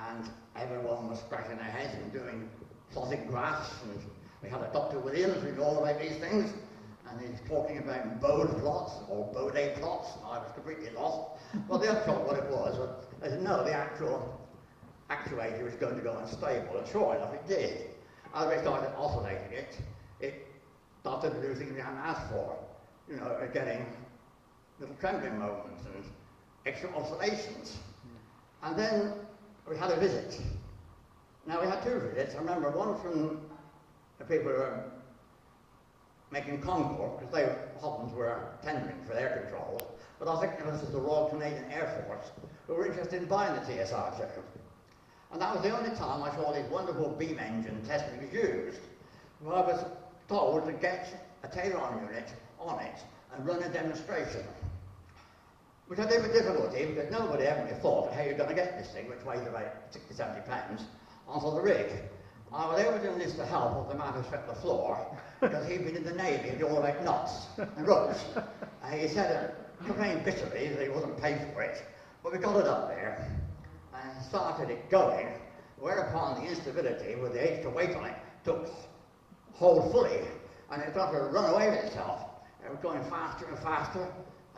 And everyone was scratching their heads and doing plotting graphs, and we had a Dr. Williams who knew all about these things, and he's talking about Bode plots, or Bode plots, and I was completely lost. Well, the upshot what it was, I said, no, the actual actuator was going to go unstable, and sure enough it did. As we started oscillating it, it started to do things we hadn't asked for. You know, getting little trembling moments and extra oscillations. And then we had a visit. Now we had 2 visits. I remember one from the people who were making Concord, because Hobbins were tendering for their controls, but I think it was the Royal Canadian Air Force who were interested in buying the TSR2. And that was the only time I saw this wonderful beam engine testing was used. Well, I was told to get a Taylor unit on it and run a demonstration. Which I did with difficulty, because nobody ever thought how you're going to get this thing, which weighs about 60, 70 pounds, onto the rig. I was able to enlist the help of the man who swept the floor, because he'd been in the Navy and all about knots and ropes. And he said, complained bitterly that he wasn't paid for it, but we got it up there and started it going, whereupon the instability with the age to weight on it took hold fully, and it started to run away with itself. It was going faster and faster,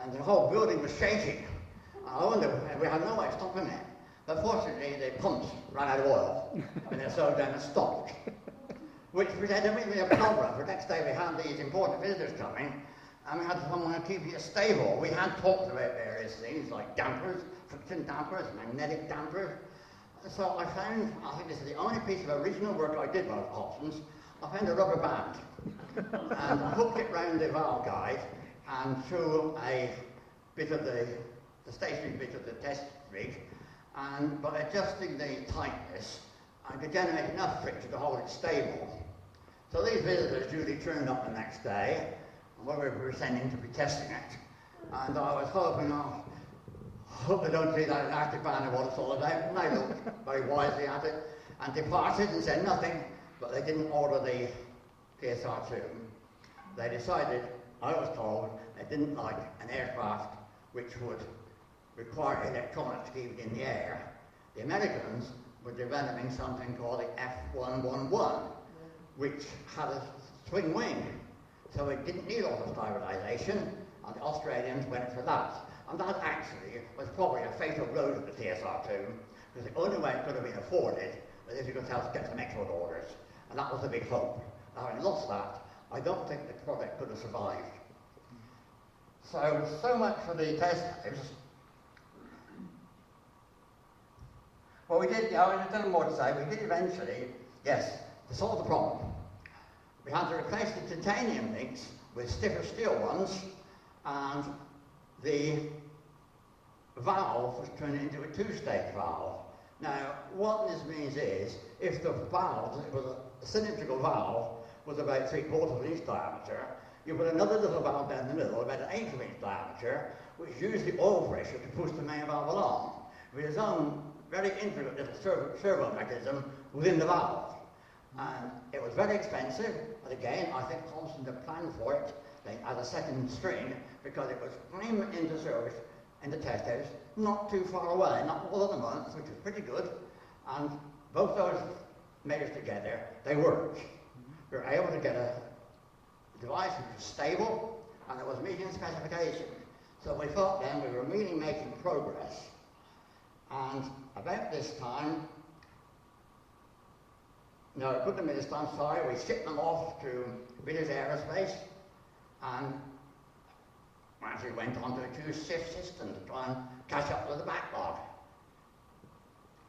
and the whole building was shaking. I wonder, we had no way of stopping it. But fortunately, the pumps ran out of oil, and they slowed down and stopped. Which presented me a problem, for the next day we had these important visitors coming, and we had someone to keep it stable. We had talked about various things, like dampers, friction dampers, magnetic dampers. So I think this is the only piece of original work I did with options. I found a rubber band, and I hooked it round the valve guide, and through a bit of the stationary bit of the test rig, and by adjusting the tightness, I could generate enough friction to hold it stable. So these visitors duly turned up the next day, where we were sending to be testing it, and I was hoping, I hope they don't see that elastic band of what it's all about, and they looked very wisely at it, and departed and said nothing, but they didn't order the TSR2. They decided, I was told, they didn't like an aircraft which would require electronics to keep it in the air. The Americans were developing something called the F-111, which had a swing wing. So it didn't need auto stabilisation, and the Australians went for that. And that actually was probably a fatal blow to the TSR2, because the only way it could have been afforded was if you could get some export orders. And that was the big hope. Now, having lost that, I don't think the product could have survived. So much for the test lives. Well, we did, there's a little more to say. We did eventually, yes, to solve the problem. We had to replace the titanium links with stiffer steel ones, and the valve was turned into a two-stage valve. Now, what this means is, if the valve, it was a cylindrical valve, was about 3/4 inch diameter, you put another little valve down the middle, about an 1/8 inch diameter, which used the oil pressure to push the main valve along, with its own very intricate little servo mechanism within the valve. And it was very expensive, and again, I think Thompson had planned for it as a second string, because it was came into service in the test house, not too far away, not more than a month, which was pretty good, and both those measures together, they worked. We were able to get a device which was stable, and it was meeting specifications. So we thought then we were really making progress. And about this time, no, it couldn't have been this time, sorry, we shipped them off to British Aerospace, and actually went on to a two-shift system to try and catch up with the backlog.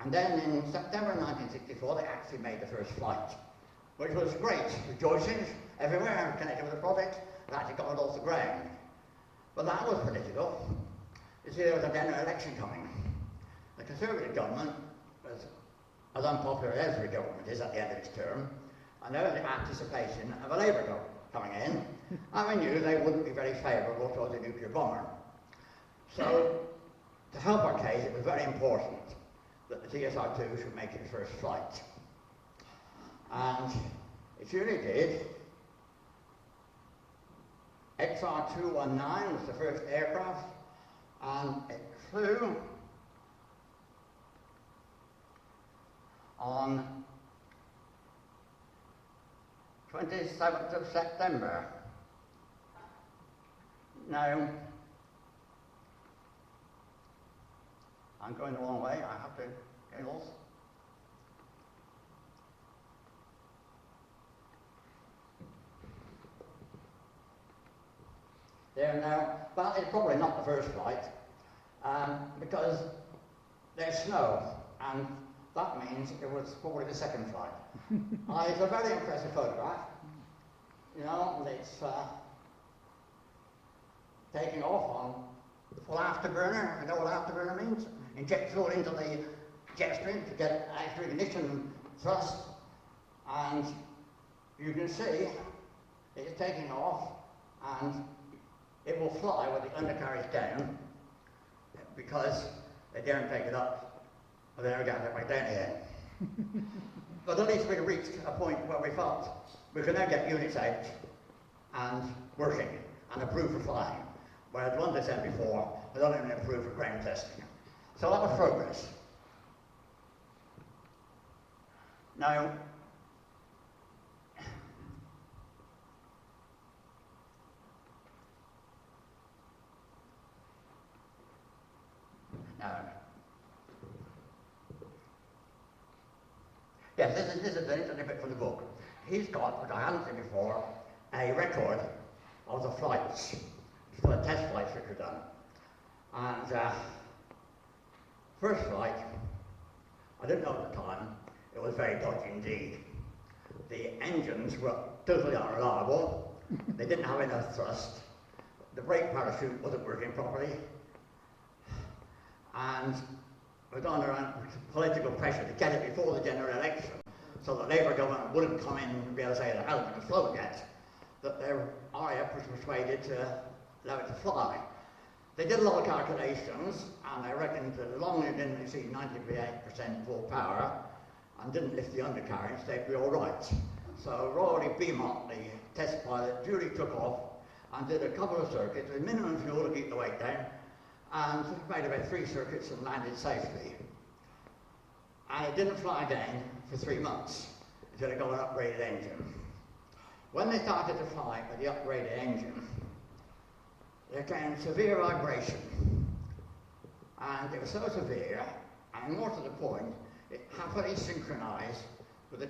And then in September 1964, they actually made the first flight, which was great, rejoicing everywhere connected with the project. They actually got it off the ground. But that was political. You see, there was a general election coming. The Conservative government was as unpopular as every government is at the end of its term, and there was the anticipation of a Labour government coming in, and we knew they wouldn't be very favourable towards a nuclear bomber. So, to help our case, it was very important that the TSR2 should make its first flight. And it really did. XR219 was the first aircraft, and it flew on 27th of September. Now, I'm going the wrong way, I have to get off. There now, well, it's probably not the first flight, because there's snow, and that means it was probably the second flight. It's a very impressive photograph. You know, it's taking off on full afterburner. You know what afterburner means? Inject fuel into the jet stream to get extra ignition thrust, and you can see it's taking off, and it will fly with the undercarriage down, because they daren't take it up, and then we got it right down again. But at least we reached a point where we felt we could now get units out and working and approved for flying, whereas the ones I said before had only been approved for ground testing. So that was progress. Now, yes, this is an interesting bit from the book. He's got, which I hadn't seen before, a record of the flights, for the test flights which were done. And first flight, I didn't know at the time, it was very dodgy indeed. The engines were totally unreliable, they didn't have enough thrust, the brake parachute wasn't working properly, and we're going around political pressure to get it before the general election, so the Labour government wouldn't come in and be able to say it hasn't been flown yet, that their RAF was persuaded to allow it to fly. They did a lot of calculations, and they reckoned that as long as it didn't exceed 98% full power and didn't lift the undercarriage, they'd be all right. So Rory Beaumont, the test pilot, duly took off and did a couple of circuits with minimum fuel to keep the weight down, and made about 3 circuits and landed safely. And it didn't fly again for 3 months until it got an upgraded engine. When they started to fly with the upgraded engine, there came severe vibration. And it was so severe, and more to the point, it happily synchronized with the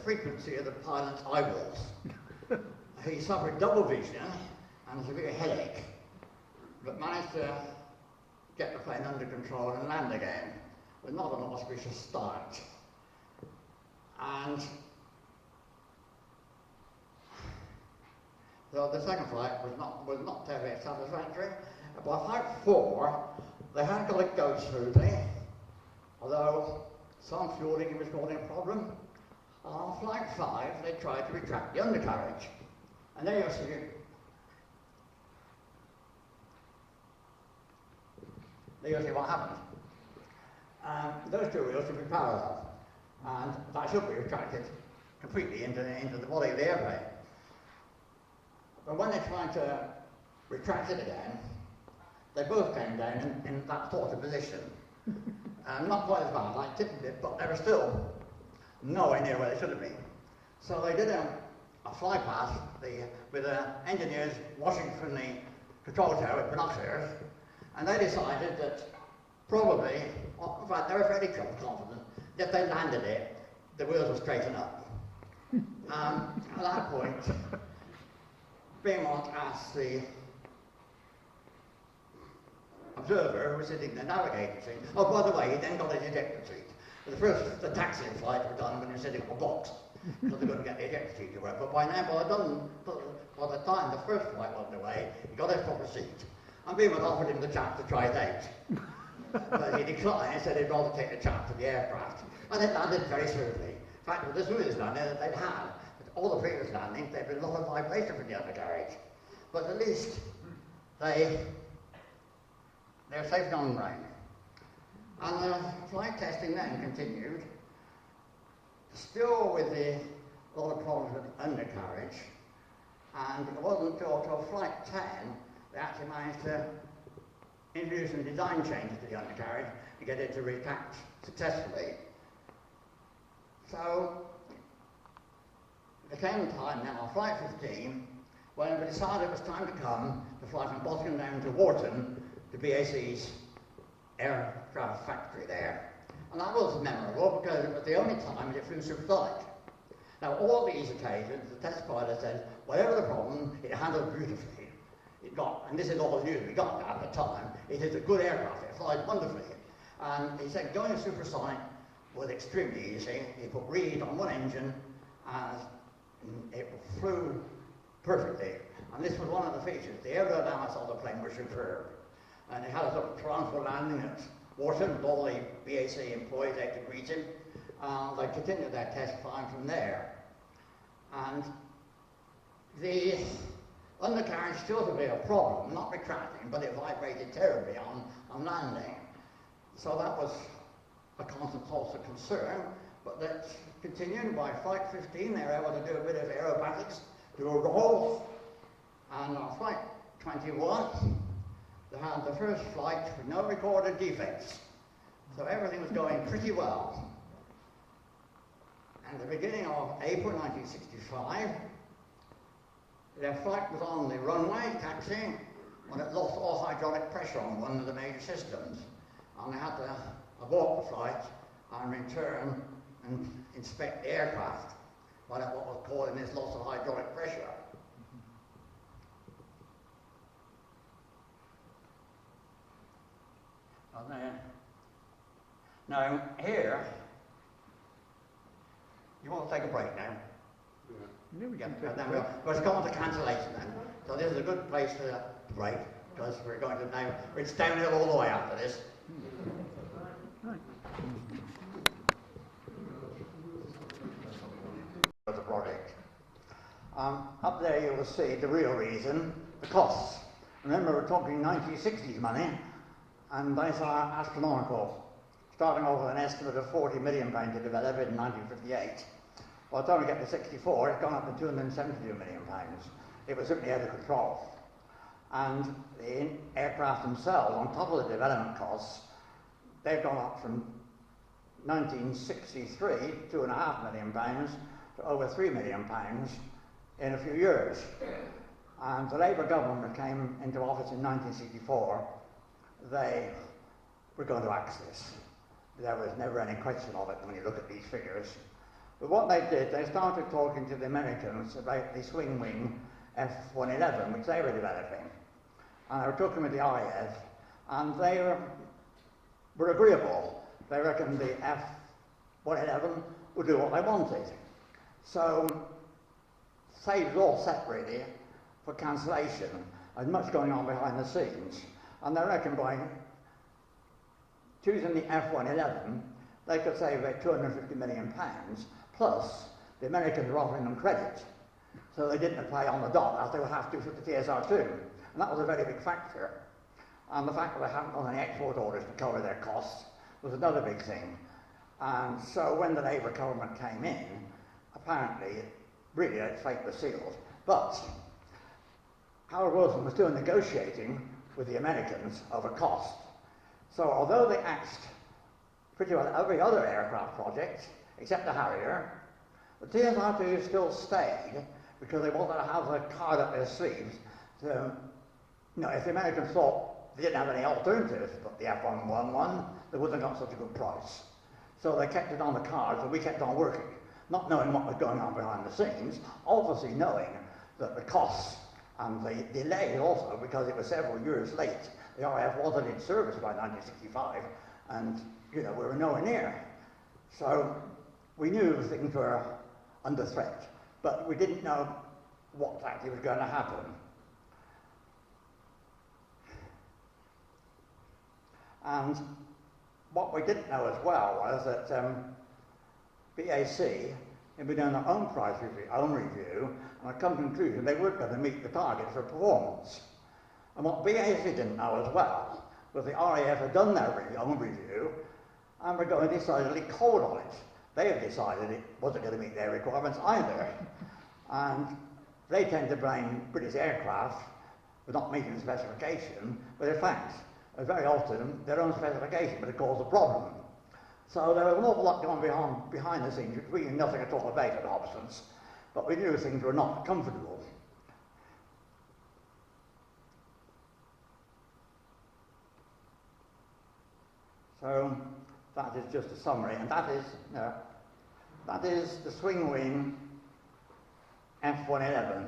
frequency of the pilot's eyeballs. He suffered double vision and a severe headache, but managed to get the plane under control and land again, with not an auspicious start. And so the second flight was not terribly satisfactory. By flight 4, they had got it go smoothly, although some fueling was causing a problem. On flight 5, they tried to retract the undercarriage. And there you see, what happened. Those two wheels should be parallel, and that should be retracted completely into the body of the airplane. But when they tried to retract it again, they both came down in that sort of position. Not quite as bad, like tipping it, but they were still nowhere near where they should have been. So they did a fly past with the engineers watching from the control tower with binoculars, and they decided that probably, in fact they were fairly confident, that if they landed it, the wheels would straighten up. At that point, Beaumont asked the observer who was sitting in the navigator seat, oh, by the way, he then got his ejector seat. The taxiing flights were done when he was sitting on a box, so they couldn't get the ejector seat to work. But by now, by the time the first flight was underway, he got his proper seat. And Beaumont offered him the chance to try it out. But he declined and said he'd rather take the chance to the aircraft. And it landed very smoothly. In fact, with the smoothest landing that they'd had, with all the previous landings, there'd been a lot of vibration from the undercarriage. But at least they're safe on ground. And the flight testing then continued, still with a lot of problems with undercarriage. And it wasn't until flight 10 they actually managed to introduce some design changes to the undercarriage to get it to retract successfully. So there came a time now on flight 15 when we decided it was time to come to fly from Butler down to Wombourne to BAC's aircraft factory there. And that was memorable because it was the only time it flew supersonic. Now all these occasions, the test pilot said, whatever the problem, it handled beautifully. It got, and this is all news we got at the time, it is a good aircraft, it flies wonderfully. And he said going supersonic was extremely easy. He put Reed on one engine and it flew perfectly. And this was one of the features. The aerodynamics of the plane were superb. And he had a sort of triumphal landing at Wombourne with all the BAC employees out to greet him. They continued their test climb from there. And the undercarriage still to be a problem, not retracting, but it vibrated terribly on landing. So that was a constant source of concern, but that's continuing. By flight 15 they were able to do a bit of aerobatics, do a roll, and on flight 21 they had the first flight with no recorded defects. So everything was going pretty well. And at the beginning of April 1965, their flight was on the runway, taxiing, when it lost all hydraulic pressure on one of the major systems. And they had to abort the flight and return and inspect the aircraft, what was causing this loss of hydraulic pressure. Now here, you want to take a break now? Let's go on to cancellation then. So this is a good place to break, because we're going to now, it's downhill all the way after this. The project. Up there you will see the real reason, the costs. Remember we're talking 1960s money, and these are astronomical. Starting off with an estimate of £40 million to develop it in 1958. By the time we get to 64, it's gone up to £272 million. It was simply out of control. And the aircraft themselves, on top of the development costs, they've gone up from 1963, £2.5 million, to over £3 million in a few years. And the Labour government came into office in 1964. They were going to axe this. There was never any question of it when you look at these figures. But what they did, they started talking to the Americans about the swing wing F-111, which they were developing. And I took them with the RAF, and they were agreeable. They reckoned the F-111 would do what they wanted. So, saves all set really for cancellation, and much going on behind the scenes. And they reckon by choosing the F-111, they could save about £250 million, plus the Americans were offering them credit. So they didn't pay on the dot as they would have to for the TSR2. And that was a very big factor. And the fact that they hadn't got any export orders to cover their costs was another big thing. And so when the Labour government came in, apparently, really, its fate was sealed. But Harold Wilson was still negotiating with the Americans over cost. So although they axed pretty well every other aircraft project, except the Harrier, the TSR2 still stayed because they wanted to have a card up their sleeves. So, you know, if the Americans thought they didn't have any alternatives but the F-111, they wouldn't have got such a good price. So they kept it on the cards and we kept on working, not knowing what was going on behind the scenes, obviously knowing that the costs and the delay also, because it was several years late. The RAF wasn't in service by 1965, and, you know, we were nowhere near. So we knew things were under threat, but we didn't know what actually was going to happen. And what we didn't know as well was that BAC had been doing their own own review, and had come to the conclusion they weren't going to meet the target for performance. And what BAC didn't know as well was the RAF had done their own review and were going decidedly cold on it. They had decided it wasn't going to meet their requirements either. And they tend to blame British aircraft for not meeting the specification, but in fact, very often their own specification would have caused a problem. So there was an awful lot going on behind the scenes, which we knew nothing at all about at Hobson's, but we knew things were not comfortable. So that is just a summary, and that is the swing wing F-111,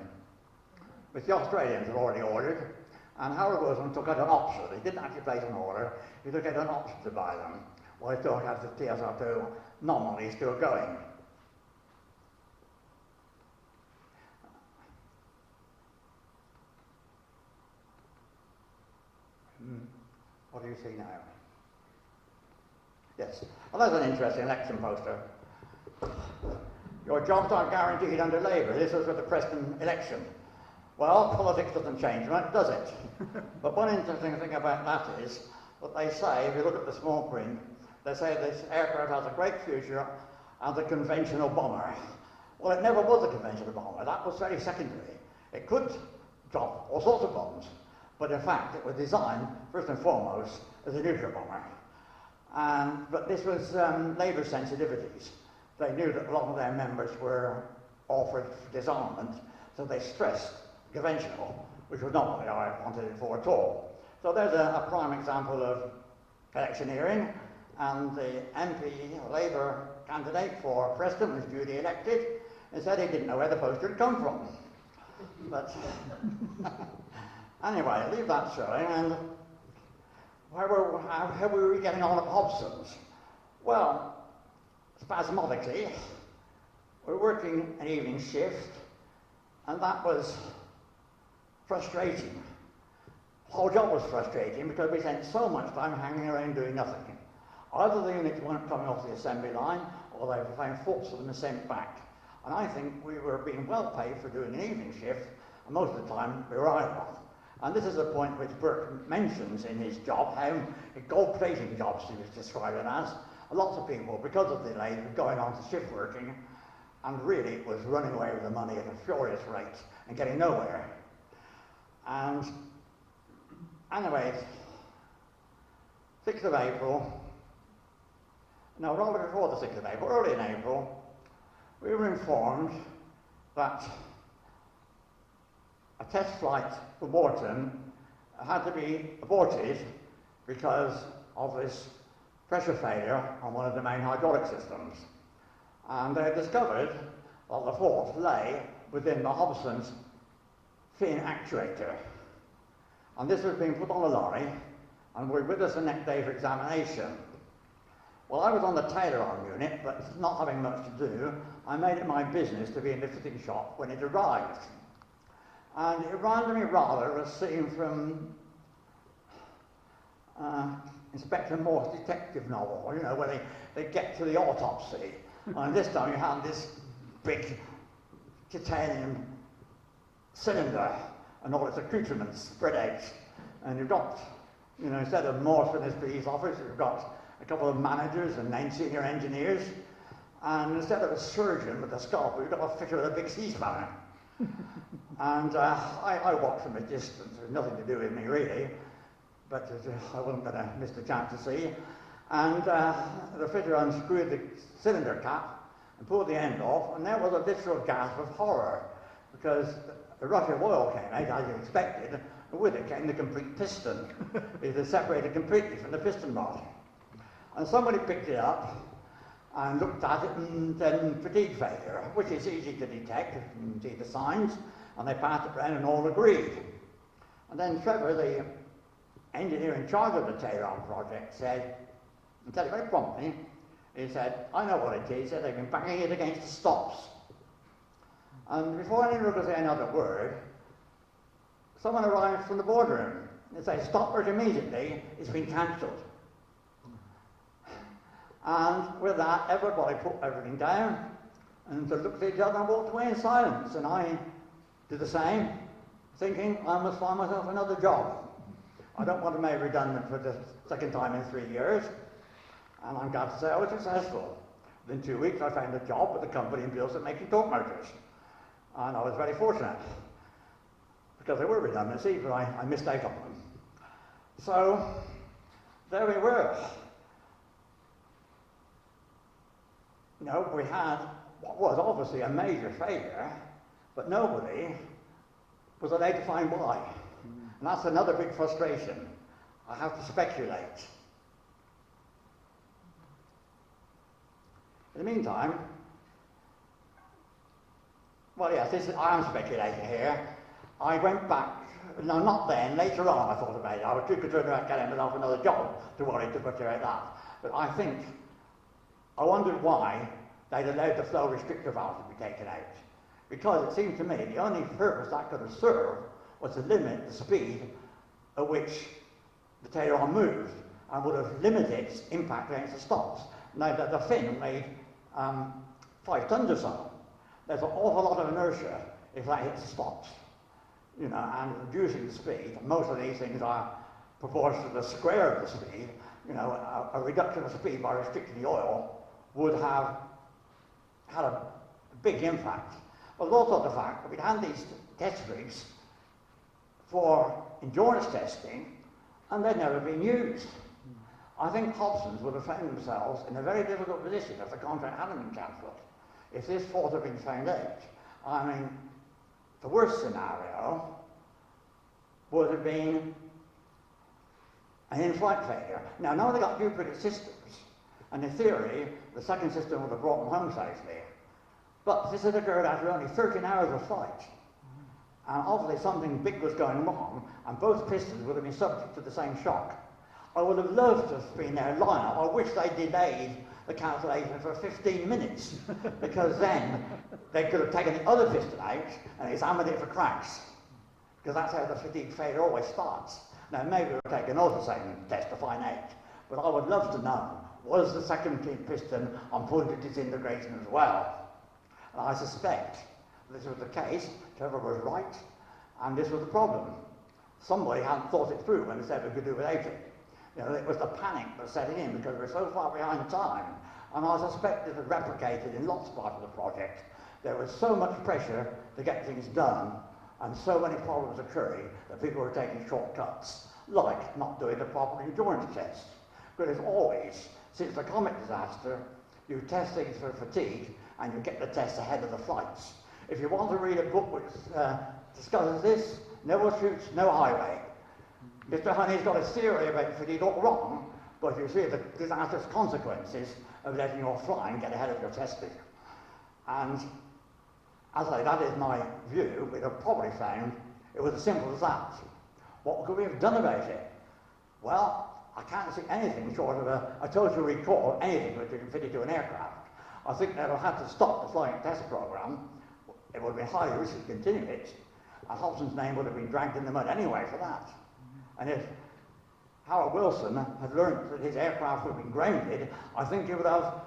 which the Australians had already ordered, and Harold Wilson took out an option. He didn't actually place an order, he took out an option to buy them, while he still has the TSR2 nominally still going. What do you see now? Yes. Well, that's an interesting election poster. Your jobs aren't guaranteed under Labour. This was for the Preston election. Well, politics doesn't change, right? Does it? But one interesting thing about that is that they say, if you look at the small print, they say this aircraft has a great future as a conventional bomber. Well, it never was a conventional bomber. That was very secondary. It could drop all sorts of bombs, but in fact, it was designed, first and foremost, as a nuclear bomber. But this was Labour sensitivities. They knew that a lot of their members were offered disarmament, so they stressed conventional, which was not what I wanted it for at all. So there's a prime example of electioneering, and the MP, Labour candidate for Preston, was duly elected, and said he didn't know where the poster had come from. But anyway, leave that showing, and how were we getting on at Hobson's? Well, spasmodically, we're working an evening shift, and that was frustrating. The whole job was frustrating because we spent so much time hanging around doing nothing. Either the units weren't coming off the assembly line, or they found faults with them and sent back. And I think we were being well paid for doing an evening shift, and most of the time we were idle. And this is a point which Burke mentions in his job, how gold-plating jobs he was describing as. Lots of people, because of the delay, were going on to shift working, and really it was running away with the money at a furious rate and getting nowhere. And anyway, 6th of April, no, rather before the 6th of April, early in April, we were informed that a test flight for Wombourne had to be aborted because of this pressure failure on one of the main hydraulic systems. And they discovered that the fault lay within the Hobson's fin actuator. And this was being put on a lorry and were with us the next day for examination. Well, I was on the tailor arm unit, but not having much to do, I made it my business to be in the fitting shop when it arrived. And it reminded me rather of a scene from Inspector Morse's detective novel, you know, where they get to the autopsy. And this time you have this big titanium cylinder and all its accoutrements spread out. And you've got, you know, instead of Morse in his police office, you've got a couple of managers and 9 senior engineers. And instead of a surgeon with a scalpel, you've got a fitter with a big C-spanner. And I watched from a distance. There's nothing to do with me, really. But I wasn't going to miss the chance to see. And the fitter unscrewed the cylinder cap and pulled the end off, and there was a literal gasp of horror, because a rush of oil came out, as you expected, and with it came the complete piston. It was separated completely from the piston rod. And somebody picked it up and looked at it, and then fatigue failure, which is easy to detect, if you can see the signs, and they passed it around and all agreed. And then Trevor, the engineer in charge of the tailor arm project, said, and said it very promptly, he said, I know what it is. He said, they've been banging it against the stops. And before anyone could say another word, someone arrived from the boardroom. They said, stop it immediately, it's been cancelled. And with that, everybody put everything down and looked at each other and walked away in silence. And I did the same, thinking I must find myself another job. I don't want to be made redundant for the second time in 3 years. And I'm glad to say I was successful. Within 2 weeks, I found a job with a company in Butler making torque motors. And I was very fortunate, because they were redundancy, but I missed out on them. So, there we were. You know, we had what was obviously a major failure, but nobody was allowed to find why. And that's another big frustration. I have to speculate. In the meantime, well, yes, I am speculating here. I went back, no, not then, later on I thought about it. I was too concerned about getting myself another job to worry too much about that. But I wondered why they'd allowed the flow restrictor valve to be taken out. Because it seemed to me the only purpose that could have served was to limit the speed at which the tailor arm moved, and would have limited its impact against the stops. Now that the fin weighed 5 tons or so, there's an awful lot of inertia if that hits the stops. You know, and reducing the speed, most of these things are proportional to the square of the speed. You know, a reduction of speed by restricting the oil would have had a big impact. But there's also the fact that we'd had these test rigs for endurance testing, and they'd never been used. I think Hobson's would have found themselves in a very difficult position if the contract hadn't been cancelled. If this fault had been found out, I mean, the worst scenario would have been an in-flight failure. Now they've got duplicate systems, and in theory, the second system would have brought them home safely. But this had occurred after only 13 hours of flight. And obviously something big was going wrong, and both pistons would have been subject to the same shock. I would have loved to have been their lineup. I wish they delayed the cancellation for 15 minutes, because then they could have taken the other piston out and examined it for cracks, because that's how the fatigue failure always starts. Now maybe we'll take another second test to find out, but I would love to know, was the second piston on point of disintegration as well? And I suspect this was the case. Trevor was right, and this was the problem. Somebody hadn't thought it through when they said we could do without it. You know, it was the panic that was setting in because we were so far behind time, and I suspect it had replicated in lots of parts of the project. There was so much pressure to get things done, and so many problems occurring that people were taking shortcuts, like not doing the proper endurance test. But as always, since the Comet disaster, do testings for fatigue, and you get the tests ahead of the flights. If you want to read a book which discusses this, no shoots, no highway. Mr. Honey's got a theory about fatigue all wrong, but you see the disastrous consequences of letting your flying get ahead of your testing. And as I say, that is my view. We'd have probably found it was as simple as that. What could we have done about it? Well, I can't see anything short of a total recall of anything which you can fit into an aircraft. I think they'd have had to stop the flying test program. It would have been highly risky to continue it, and Hobson's name would have been dragged in the mud anyway for that. And if Howard Wilson had learnt that his aircraft would have been grounded, I think he would have,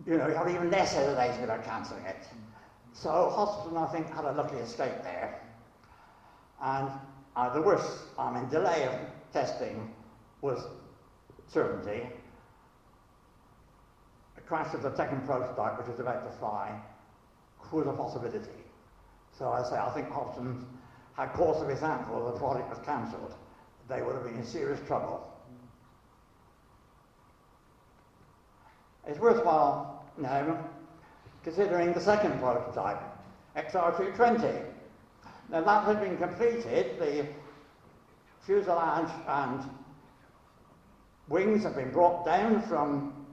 have even less hesitation about cancelling it. So Hobson, I think, had a lucky escape there. And the worst, delay of testing was certainty. The crash of the second prototype, which was about to fly, was a possibility. So I think Hobson had cause to be thankful that the project was cancelled. They would have been in serious trouble. It's worthwhile now considering the second prototype, XR220. Now that had been completed, the fuselage and wings have been brought down from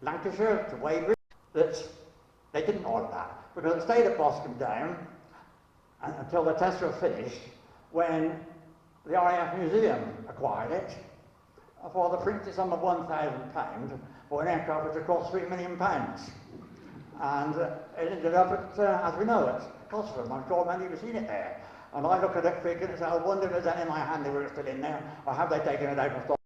Lancashire to Weybridge. That they didn't order that because it stayed at Boscombe Down until the tests were finished, when the RAF Museum acquired it for the princely sum of £1,000 for an aircraft which had cost £3 million. And it ended up at, as we know, at Cosford. I'm sure many of you have seen it there. And I look at it thinking, I wonder if there's any in my hand they were still in there, or have they taken it out and stopped